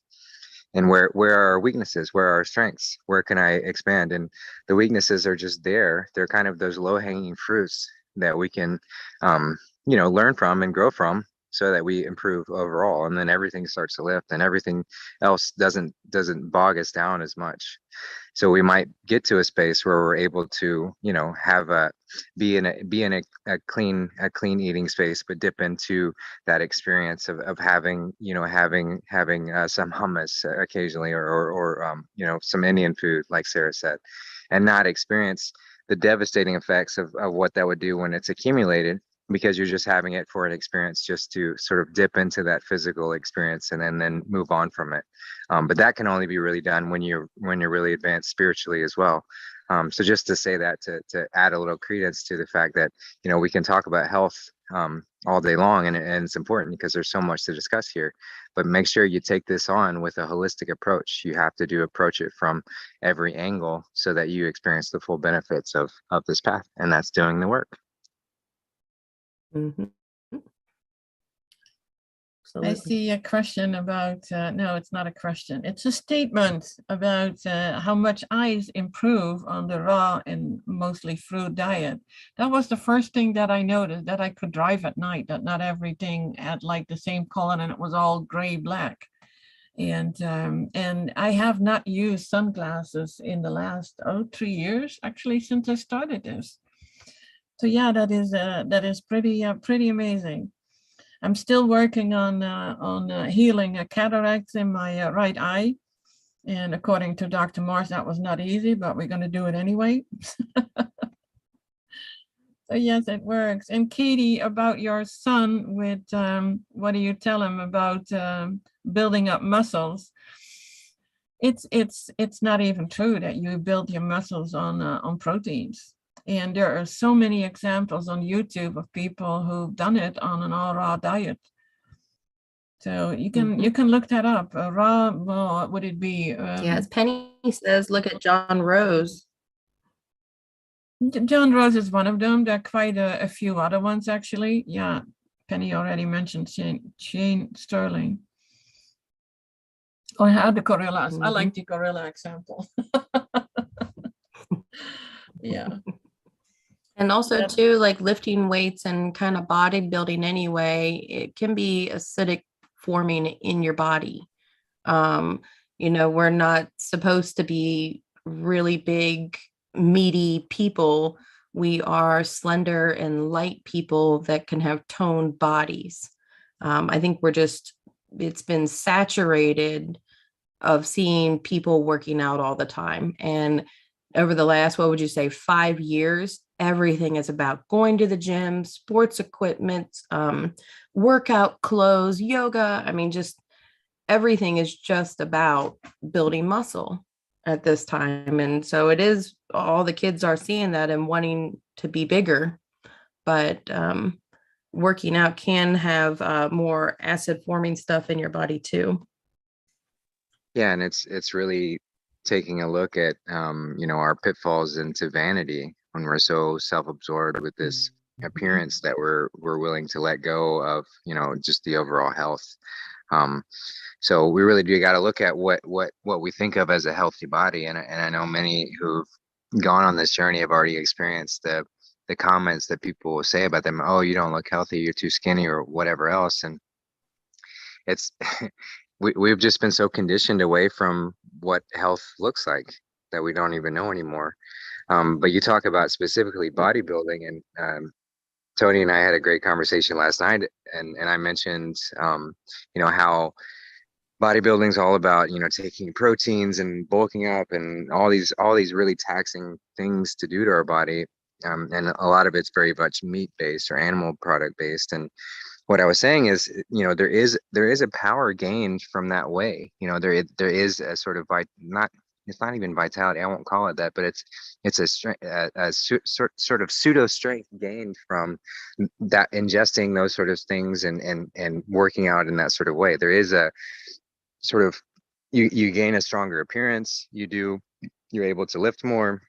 And where are our weaknesses? Where are our strengths? Where can I expand? And the weaknesses are just there. They're kind of those low hanging fruits that we can, you know, learn from and grow from, so that we improve overall. And then everything starts to lift, and everything else doesn't bog us down as much. So we might get to a space where we're able to, you know, have a be in a clean eating space, but dip into that experience of having, you know, having some hummus occasionally, or you know, some Indian food, like Sarah said, and not experience the devastating effects of what that would do when it's accumulated, because you're just having it for an experience, just to sort of dip into that physical experience and then move on from it. But that can only be really done when you're really advanced spiritually as well. So just to say that, to add a little credence to the fact that, you know, we can talk about health all day long, and it's important because there's so much to discuss here. But make sure you take this on with a holistic approach. You have to approach it from every angle so that you experience the full benefits of this path, and that's doing the work. Mhm. I Absolutely. see a question about, no, it's not a question. It's a statement about how much eyes improve on the raw and mostly fruit diet. That was the first thing that I noticed, that I could drive at night, that not everything had like the same color and it was all gray black. And I have not used sunglasses in the last 3 years, actually, since I started this. So yeah, that is pretty amazing. I'm still working on healing a cataracts in my right eye. And according to Dr. Morse, that was not easy, but we're going to do it anyway. So yes, it works. And Katie, about your son, with what do you tell him about building up muscles? It's not even true that you build your muscles on proteins. And there are so many examples on YouTube of people who've done it on an all raw diet. So you can look that up. Raw, well, what would it be? Yeah, as Penny says, look at John Rose. John Rose is one of them. There are quite a few other ones, actually. Yeah, Penny already mentioned Shane Sterling. Or how the gorillas. I like the gorilla example. Yeah. And also too, like lifting weights and kind of bodybuilding anyway, it can be acidic forming in your body. You know, we're not supposed to be really big, meaty people. We are slender and light people that can have toned bodies. I think it's been saturated of seeing people working out all the time. And over the last, what would you say, 5 years, everything is about going to the gym, sports equipment, workout clothes, yoga. I mean, just everything is just about building muscle at this time. And so it is, all the kids are seeing that and wanting to be bigger. But working out can have more acid forming stuff in your body too. Yeah, and it's really taking a look at you know, our pitfalls into vanity when we're so self-absorbed with this appearance that we're willing to let go of, you know, just the overall health. So we really do got to look at what we think of as a healthy body, and I know many who've gone on this journey have already experienced the comments that people will say about them. Oh, you don't look healthy, you're too skinny, or whatever else. And it's we've just been so conditioned away from what health looks like that we don't even know anymore. But you talk about specifically bodybuilding, and Toni and I had a great conversation last night, and I mentioned you know, how bodybuilding's all about, taking proteins and bulking up and all these really taxing things to do to our body. And a lot of it's very much meat based or animal product based. And what I was saying is, there is a power gained from that way. There is a sort of not, it's not even vitality. I won't call it that, but it's a strength, sort of pseudo strength gained from that, ingesting those sort of things and working out in that sort of way. There is a sort of, you gain a stronger appearance. You're able to lift more,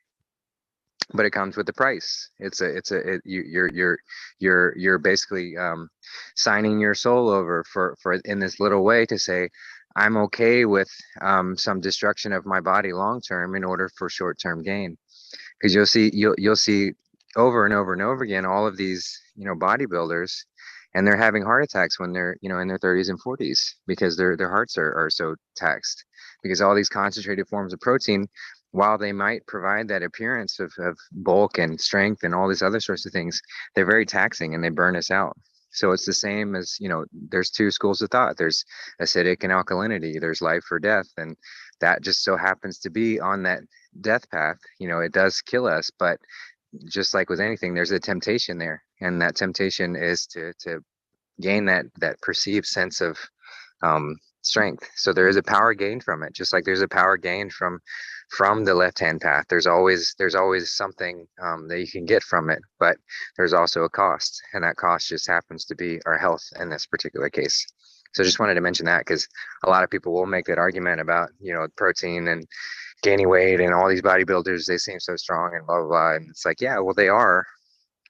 but it comes with the price. You're basically signing your soul over for in this little way to say, I'm okay with some destruction of my body long term in order for short term gain. Because you'll see over and over and over again all of these bodybuilders, and they're having heart attacks when they're in their 30s and 40s because their hearts are so taxed, because all these concentrated forms of protein, while they might provide that appearance of bulk and strength and all these other sorts of things, they're very taxing and they burn us out. So it's the same as, there's two schools of thought. There's acidic and alkalinity. There's life or death. And that just so happens to be on that death path. It does kill us, but just like with anything, there's a temptation there. And that temptation is to gain that perceived sense of strength. So there is a power gained from it, just like there's a power gained from the left-hand path. There's always something that you can get from it, but there's also a cost, and that cost just happens to be our health in this particular case. So just wanted to mention that, because a lot of people will make that argument about protein and gaining weight, and all these bodybuilders, they seem so strong and blah blah blah, and it's like, yeah, well, they are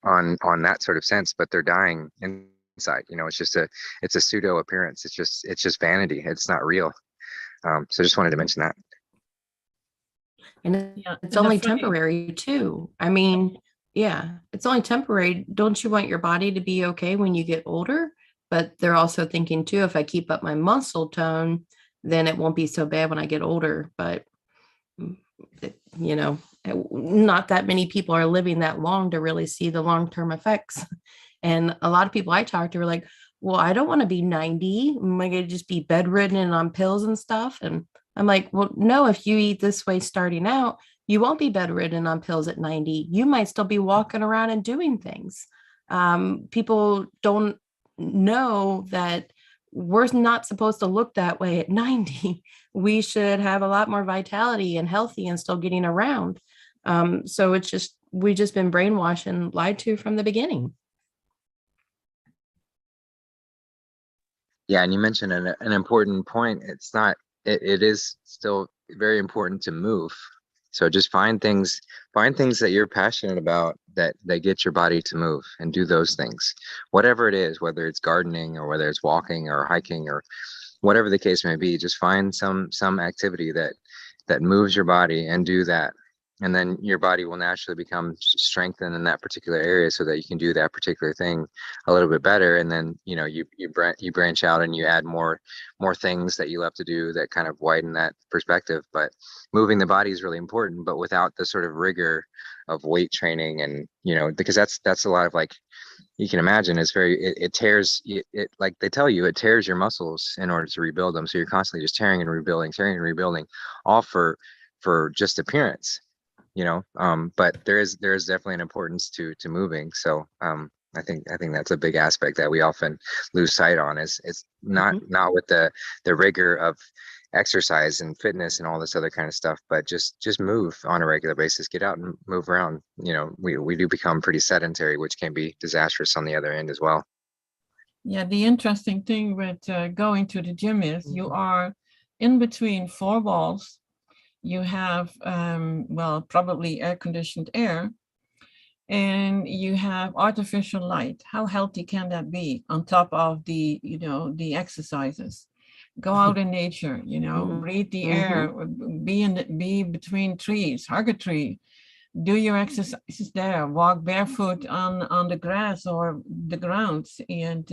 on that sort of sense, but they're dying inside. It's a pseudo appearance. It's just vanity. It's not real. So just wanted to mention that. And it's only temporary too. I mean, yeah, it's only temporary. Don't you want your body to be okay when you get older? But they're also thinking too, if I keep up my muscle tone, then it won't be so bad when I get older. But not that many people are living that long to really see the long-term effects. And a lot of people I talk to are like, well, I don't want to be 90. Am I going to just be bedridden and on pills and stuff? And I'm like, well, no, if you eat this way starting out, you won't be bedridden on pills at 90. You might still be walking around and doing things. People don't know that we're not supposed to look that way at 90. We should have a lot more vitality and healthy and still getting around. So we've just been brainwashed and lied to from the beginning. Yeah, and you mentioned an important point. It is still very important to move. So just find things that you're passionate about that get your body to move, and do those things. Whatever it is, whether it's gardening or whether it's walking or hiking or whatever the case may be, just find some activity that moves your body and do that. And then your body will naturally become strengthened in that particular area so that you can do that particular thing a little bit better. And then, you branch out and you add more things that you love to do that kind of widen that perspective. But moving the body is really important, but without the sort of rigor of weight training. And, because that's a lot of, like, you can imagine, it tears it, like they tell you, it tears your muscles in order to rebuild them. So you're constantly just tearing and rebuilding, all for just appearance. But there is definitely an importance to moving. So I think that's a big aspect that we often lose sight on, is it's not with the rigor of exercise and fitness and all this other kind of stuff, but just move on a regular basis, get out and move around. We do become pretty sedentary, which can be disastrous on the other end as well. Yeah, the interesting thing with going to the gym is you are in between four walls. You have, probably air-conditioned air, and you have artificial light. How healthy can that be on top of the exercises? Go out in nature, breathe the air, be between trees, hug a tree, do your exercises there, walk barefoot on the grass or the ground, and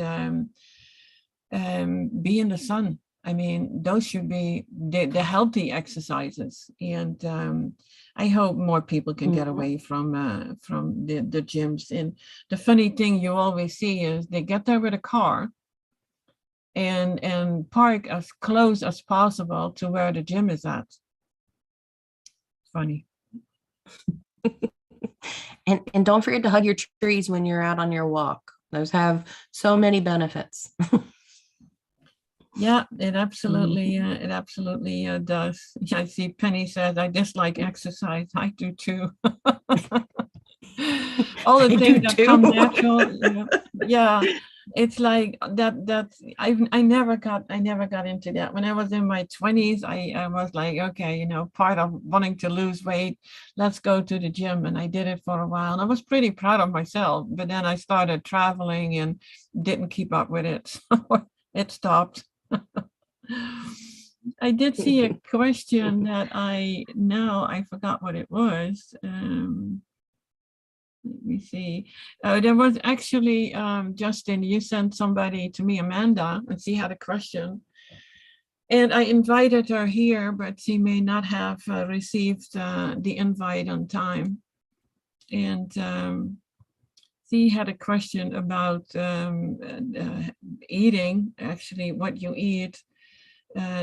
be in the sun. I mean, those should be the healthy exercises. And I hope more people can get away from the gyms. And the funny thing you always see is they get there with a car, and park as close as possible to where the gym is at. Funny. And don't forget to hug your trees when you're out on your walk. Those have so many benefits. Yeah, it absolutely does. I see Penny says, I dislike exercise. I do too. All the things that come natural. Yeah, it's like that I never got into that. When I was in my 20s, I was like, okay, part of wanting to lose weight, let's go to the gym. And I did it for a while, and I was pretty proud of myself. But then I started traveling and didn't keep up with it. So it stopped. I did see a question that I forgot what it was. Let me see. There was actually, Justin, you sent somebody to me, Amanda, and she had a question. And I invited her here, but she may not have received the invite on time. And she had a question about eating, actually, what you eat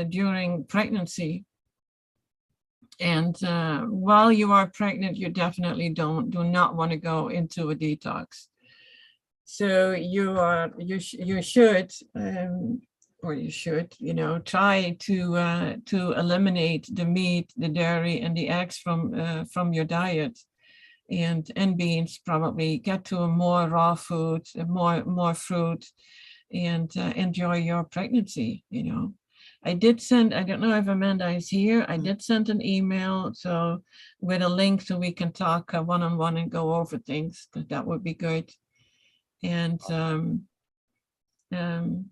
during pregnancy. And while you are pregnant, you definitely do not want to go into a detox. So you should try to eliminate the meat, the dairy, and the eggs from your diet, and beans. Probably get to a more raw food, more fruit, and enjoy your pregnancy. I did send, I don't know if Amanda is here, I did send an email so with a link so we can talk one-on-one and go over things, because that would be good. And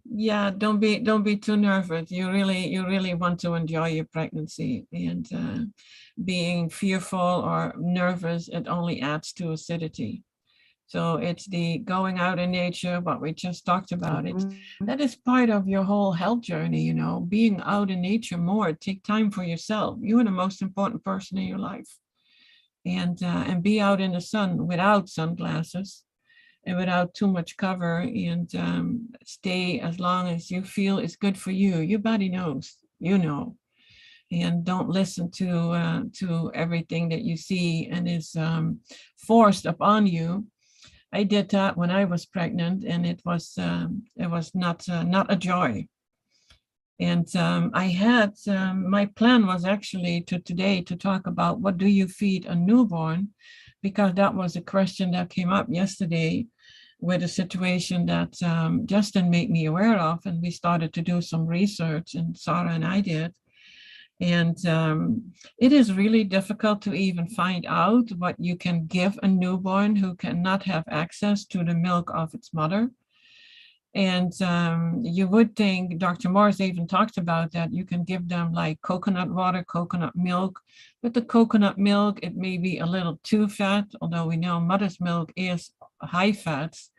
yeah, don't be too nervous. You really want to enjoy your pregnancy, and being fearful or nervous, it only adds to acidity. So it's the going out in nature, what we just talked about. That is part of your whole health journey, being out in nature more. Take time for yourself. You are the most important person in your life. And be out in the sun without sunglasses and without too much cover, and stay as long as you feel is good for you. Your body knows, and don't listen to everything that you see and is forced upon you. I did that when I was pregnant, and it was not a joy. And I had my plan was actually today to talk about what do you feed a newborn, because that was a question that came up yesterday with a situation that Justin made me aware of, and we started to do some research, and Sarah and I did. And it is really difficult to even find out what you can give a newborn who cannot have access to the milk of its mother. And you would think, Dr. Morris even talked about that, you can give them like coconut water, coconut milk. But the coconut milk, it may be a little too fat, although we know mother's milk is high fats.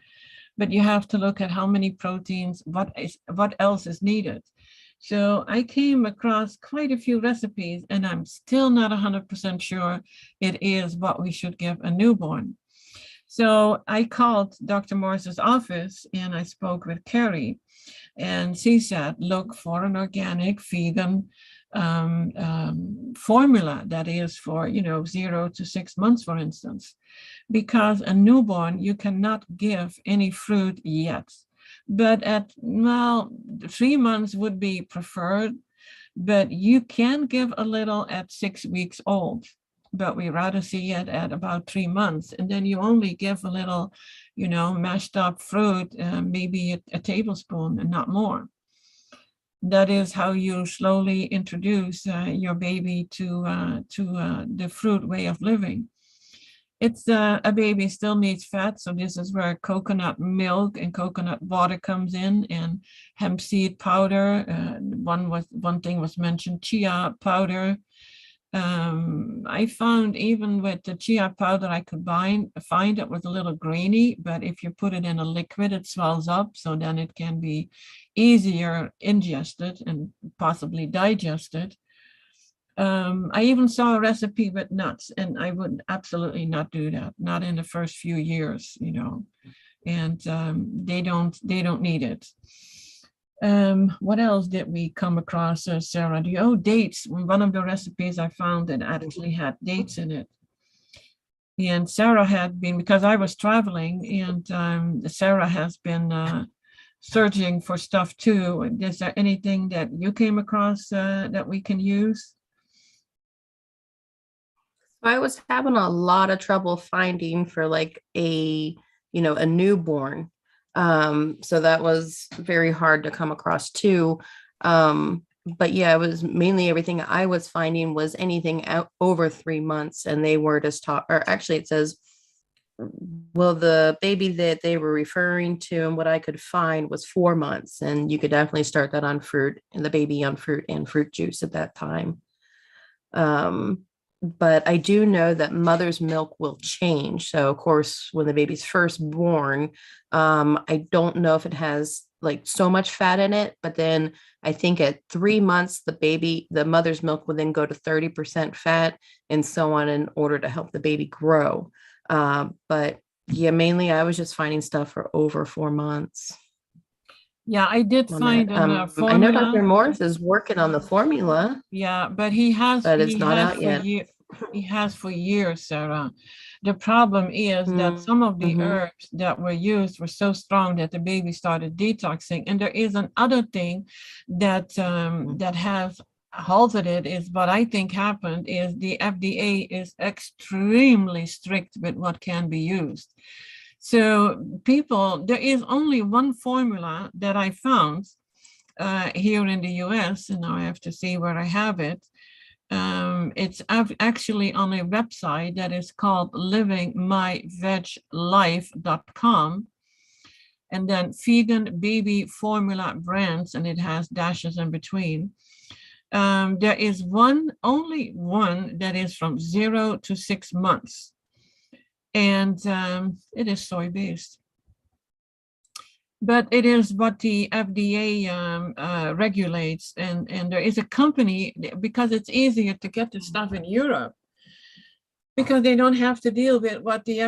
But you have to look at how many proteins, what else is needed. So I came across quite a few recipes, and I'm still not 100% sure it is what we should give a newborn. So I called Dr. Morris's office, and I spoke with Carrie, and she said, look for an organic vegan formula that is for 0 to 6 months, for instance, because a newborn, you cannot give any fruit yet. But at 3 months would be preferred, but you can give a little at 6 weeks old, but we rather see it at about 3 months. And then you only give a little, mashed up fruit, maybe a tablespoon and not more. That is how you slowly introduce your baby to the fruit way of living. It's a baby still needs fat, so this is where coconut milk and coconut water comes in, and hemp seed powder. One thing was mentioned, chia powder. I found even with the chia powder I could find it was a little grainy, but if you put it in a liquid, it swells up, so then it can be easier ingested and possibly digested. I even saw a recipe with nuts, and I would absolutely not do that, not in the first few years, and they don't need it. What else did we come across, Sarah? Dates. One of the recipes I found that actually had dates in it. And Sarah had been, because I was traveling, and Sarah has been searching for stuff too. Is there anything that you came across that we can use? I was having a lot of trouble finding for like a newborn. So that was very hard to come across too. But yeah, it was mainly everything I was finding was anything out over 3 months, and they were just taught, or actually it says, well, the baby that they were referring to and what I could find was 4 months, and you could definitely start that on fruit and the baby on fruit and fruit juice at that time. But I do know that mother's milk will change. So of course, when the baby's first born, I don't know if it has like so much fat in it, but then I think at 3 months, the mother's milk will then go to 30% fat and so on in order to help the baby grow. But yeah, mainly I was just finding stuff for over 4 months. Yeah, I did find a I know formula. Dr. Morris is working on the formula. Yeah, but it's not out yet. He has for years, Sarah. The problem is that some of the herbs that were used were so strong that the baby started detoxing. And there is another thing that that has halted it, is what I think happened is the FDA is extremely strict with what can be used. So there is only one formula that I found here in the US, and now I have to see where I have it. It's actually on a website that is called livingmyveglife.com, and then vegan baby formula brands, and it has dashes in between. There is only one that is from 0 to 6 months, and it is soy-based. But it is what the FDA regulates, and there is a company, because it's easier to get the stuff in Europe, because they don't have to deal with what the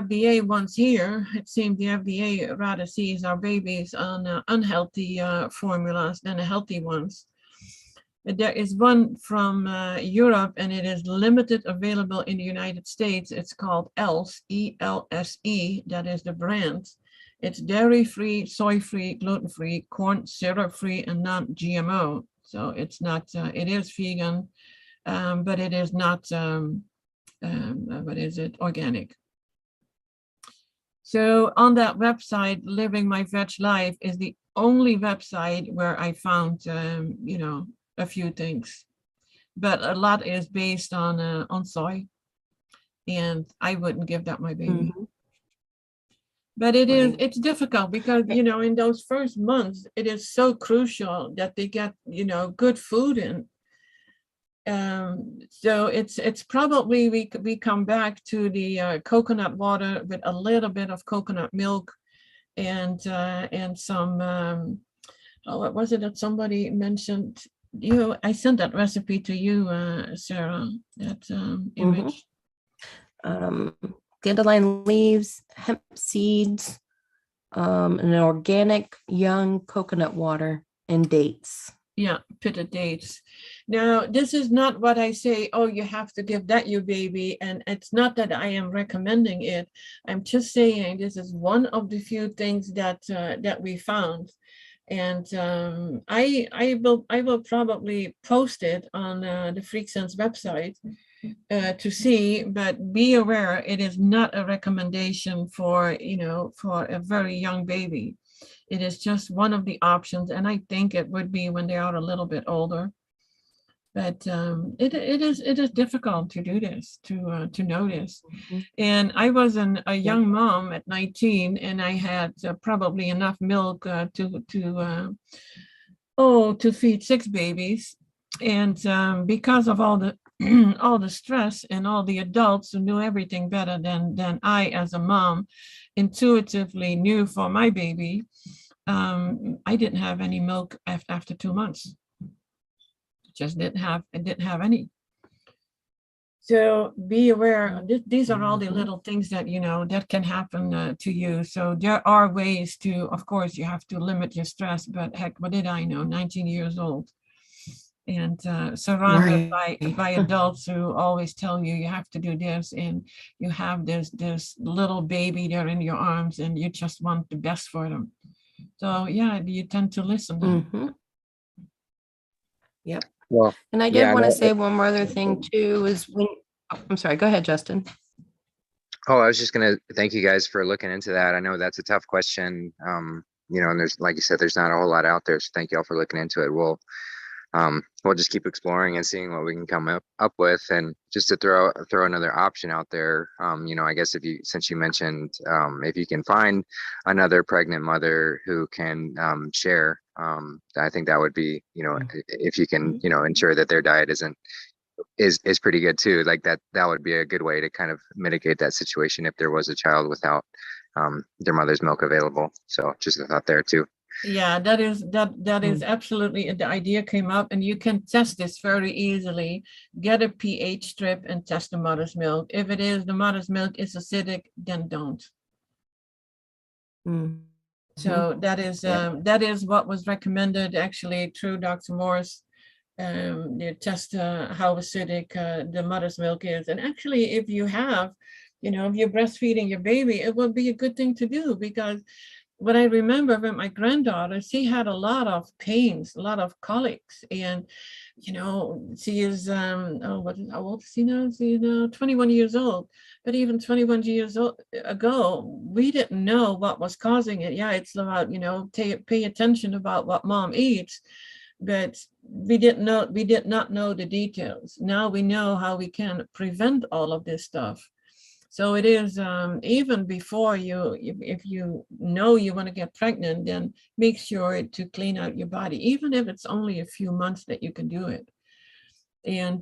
FDA wants here. It seems the FDA rather sees our babies on unhealthy formulas than the healthy ones. There is one from Europe, and it is limited available in the United States. It's called ELSE, E-L-S-E, that is the brand. It's dairy-free, soy-free, gluten-free, corn syrup-free, and non-GMO. So it's not, it is vegan, but it is not, organic. So on that website, Living My Veg Life is the only website where I found, a few things. But a lot is based on soy, and I wouldn't give that my baby. But it's difficult because, in those first months, it is so crucial that they get, good food in. So it's probably, we come back to the coconut water with a little bit of coconut milk and some, what was it that somebody mentioned? I sent that recipe to you, Sarah, that image. Dandelion leaves, hemp seeds, and an organic young coconut water, and dates. Yeah, pitted dates. Now, this is not what I say, oh, you have to give that your baby. And it's not that I am recommending it. I'm just saying this is one of the few things that that we found. And I will probably post it on the Freak Sense website to see, but be aware it is not a recommendation for for a very young baby. It is just one of the options, and I think it would be when they are a little bit older. But it is difficult to do this, to know this. And I was a young mom at 19, and I had probably enough milk to feed 6 babies. And because of all the all the stress and all the adults who knew everything better than I as a mom intuitively knew for my baby, I didn't have any milk after 2 months. Just didn't have any. So be aware, these are all the little things that, that can happen to you. So there are ways to, of course, you have to limit your stress, but heck, what did I know? 19 years old. And surrounded by adults who always tell you you have to do this, and you have this little baby there in your arms, and you just want the best for them. So yeah, you tend to listen. Yep. Well, and I did want to say one more other thing too, is when, I'm sorry, go ahead, Justin. Oh, I was just going to thank you guys for looking into that. I know that's a tough question. And there's, like you said, there's not a whole lot out there. So thank you all for looking into it. We'll just keep exploring and seeing what we can come up with. And just to throw another option out there, I guess since you mentioned, if you can find another pregnant mother who can share, I think that would be, if you can, ensure that their diet is pretty good too. Like that would be a good way to kind of mitigate that situation if there was a child without their mother's milk available. So just a thought there too. Yeah, that is absolutely, the idea came up, and you can test this very easily. Get a pH strip and test the mother's milk. If the mother's milk is acidic, then don't. So that is what was recommended actually through Dr. Morse. You test how acidic the mother's milk is. And actually, if you're breastfeeding your baby, it would be a good thing to do, because what I remember with my granddaughter, she had a lot of pains, a lot of colics, and she is how old is she now? She's 21 years old. But even 21 years ago, we didn't know what was causing it. Yeah, it's about pay attention about what mom eats, but we did not know the details. Now we know how we can prevent all of this stuff. So it is even before if you know you want to get pregnant, then make sure to clean out your body, even if it's only a few months that you can do it. And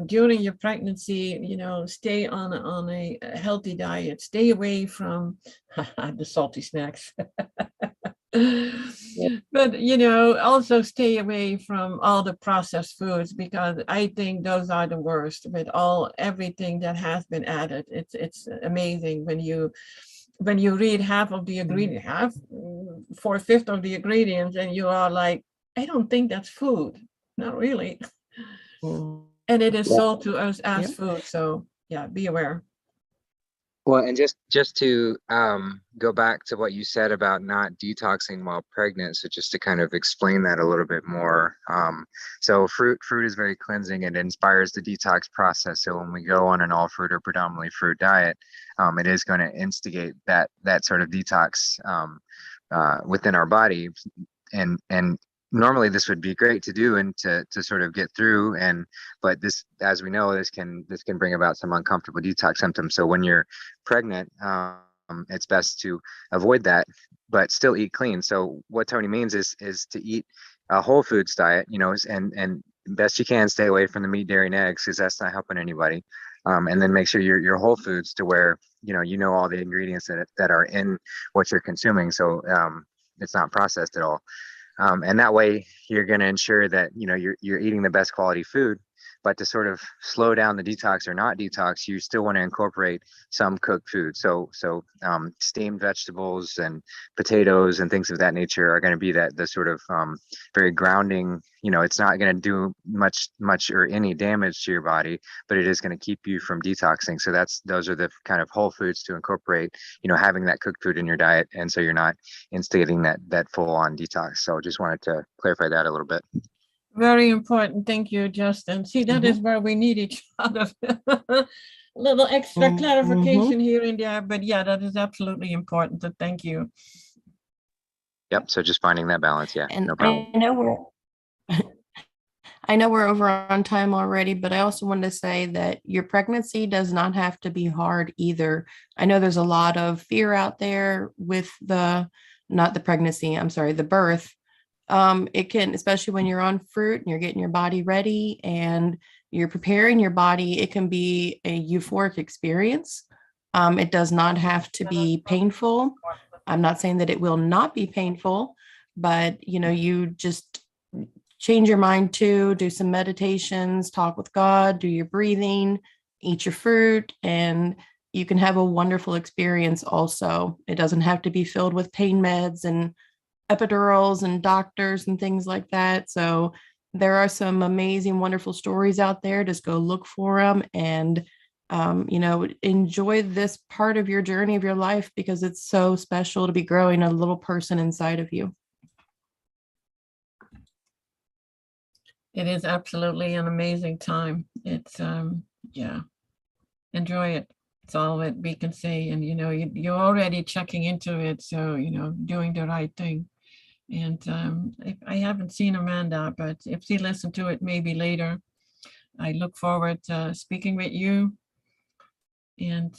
during your pregnancy, stay on a healthy diet. Stay away from the salty snacks. But also stay away from all the processed foods, because I think those are the worst. With everything that has been added, it's amazing when you read half of the ingredient, 4/5 of the ingredients, and you are like, I don't think that's food. Not really. And it is sold to us as food. So yeah, be aware. Well, and just to go back to what you said about not detoxing while pregnant, so just to kind of explain that a little bit more. So fruit is very cleansing and inspires the detox process. So when we go on an all fruit or predominantly fruit diet, it is going to instigate that sort of detox within our body, and normally this would be great to do and to sort of get through, but this, as we know, this can bring about some uncomfortable detox symptoms. So when you're pregnant, it's best to avoid that, but still eat clean. So what Toni means is to eat a whole foods diet, and best you can stay away from the meat, dairy, and eggs, because that's not helping anybody. And then make sure you're whole foods, to where all the ingredients that are in what you're consuming. So it's not processed at all. And that way you're going to ensure that, you're eating the best quality food. But to sort of slow down the detox or not detox, you still want to incorporate some cooked food. So steamed vegetables and potatoes and things of that nature are going to be the sort of very grounding. It's not going to do much or any damage to your body, but it is going to keep you from detoxing. So those are the kind of whole foods to incorporate, having that cooked food in your diet. And so you're not instigating that full on detox. So just wanted to clarify that a little bit. Very important. Thank you, Justin. See, that is where we need each other. A little extra clarification here and there, but yeah, that is absolutely important. So thank you. Yep. So just finding that balance. Yeah. And no problem. I know we're over on time already, but I also wanted to say that your pregnancy does not have to be hard either. I know there's a lot of fear out there with the birth. It can, especially when you're on fruit and you're getting your body ready and you're preparing your body, it can be a euphoric experience. It does not have to be painful. I'm not saying that it will not be painful, but you just change your mind do some meditations, talk with God, do your breathing, eat your fruit, and you can have a wonderful experience also. It doesn't have to be filled with pain meds and epidurals and doctors and things like that. So there are some amazing, wonderful stories out there. Just go look for them and, enjoy this part of your journey of your life, because it's so special to be growing a little person inside of you. It is absolutely an amazing time. It's, enjoy it. It's all that we can say. And, you're already checking into it. So, doing the right thing. And I haven't seen Amanda, but if she listened to it maybe later, I look forward to speaking with you. And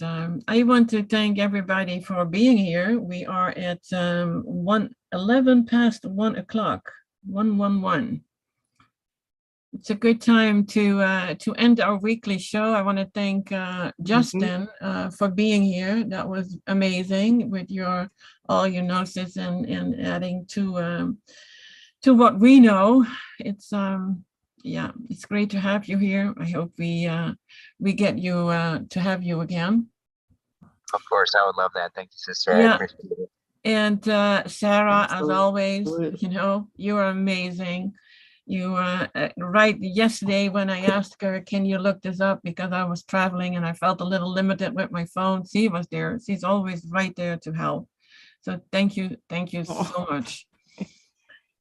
I want to thank everybody for being here. We are at 11 past 1 o'clock, 111. It's a good time to end our weekly show. I want to thank Justin for being here. That was amazing with all your gnosis and adding to what we know. It's it's great to have you here. I hope we get you to have you again. Of course, I would love that. Thank you, sister. Yeah. I appreciate it. And Sarah, Absolutely. as always, you are amazing. You right yesterday when I asked her, can you look this up, because I was traveling and I felt a little limited with my phone. She was there. She's always right there to help. So thank you so much.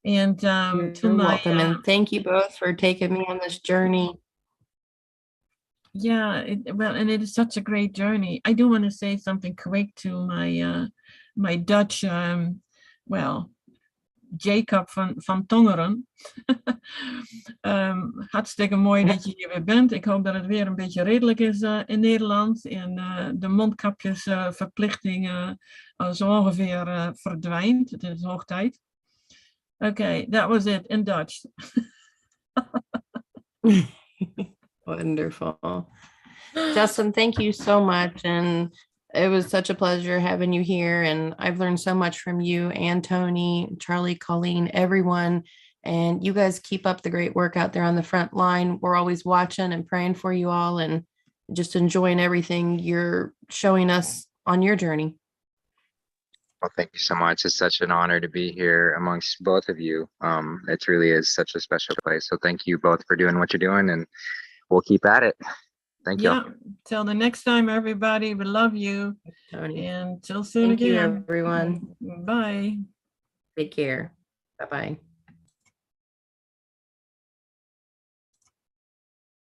And you're welcome, and thank you both for taking me on this journey. Yeah, and it is such a great journey. I do want to say something quick to my Dutch, Jacob van Tongeren. Hartstikke mooi dat je hier weer bent. Ik hoop dat het weer een beetje redelijk is in Nederland. En de mondkapjesverplichting zo ongeveer verdwijnt. Het is hoog tijd. Okay, that was it in Dutch. Wonderful. Justin, thank you so much. And it was such a pleasure having you here. And I've learned so much from you and Toni, Charlie, Colleen, everyone. And you guys keep up the great work out there on the front line. We're always watching and praying for you all and just enjoying everything you're showing us on your journey. Well, thank you so much. It's such an honor to be here amongst both of you. It really is such a special place. So thank you both for doing what you're doing, and we'll keep at it. Thank you. Yeah. Till the next time, everybody. We love you. Toni. And till soon Thank again. you, everyone. Bye. Take care. Bye-bye.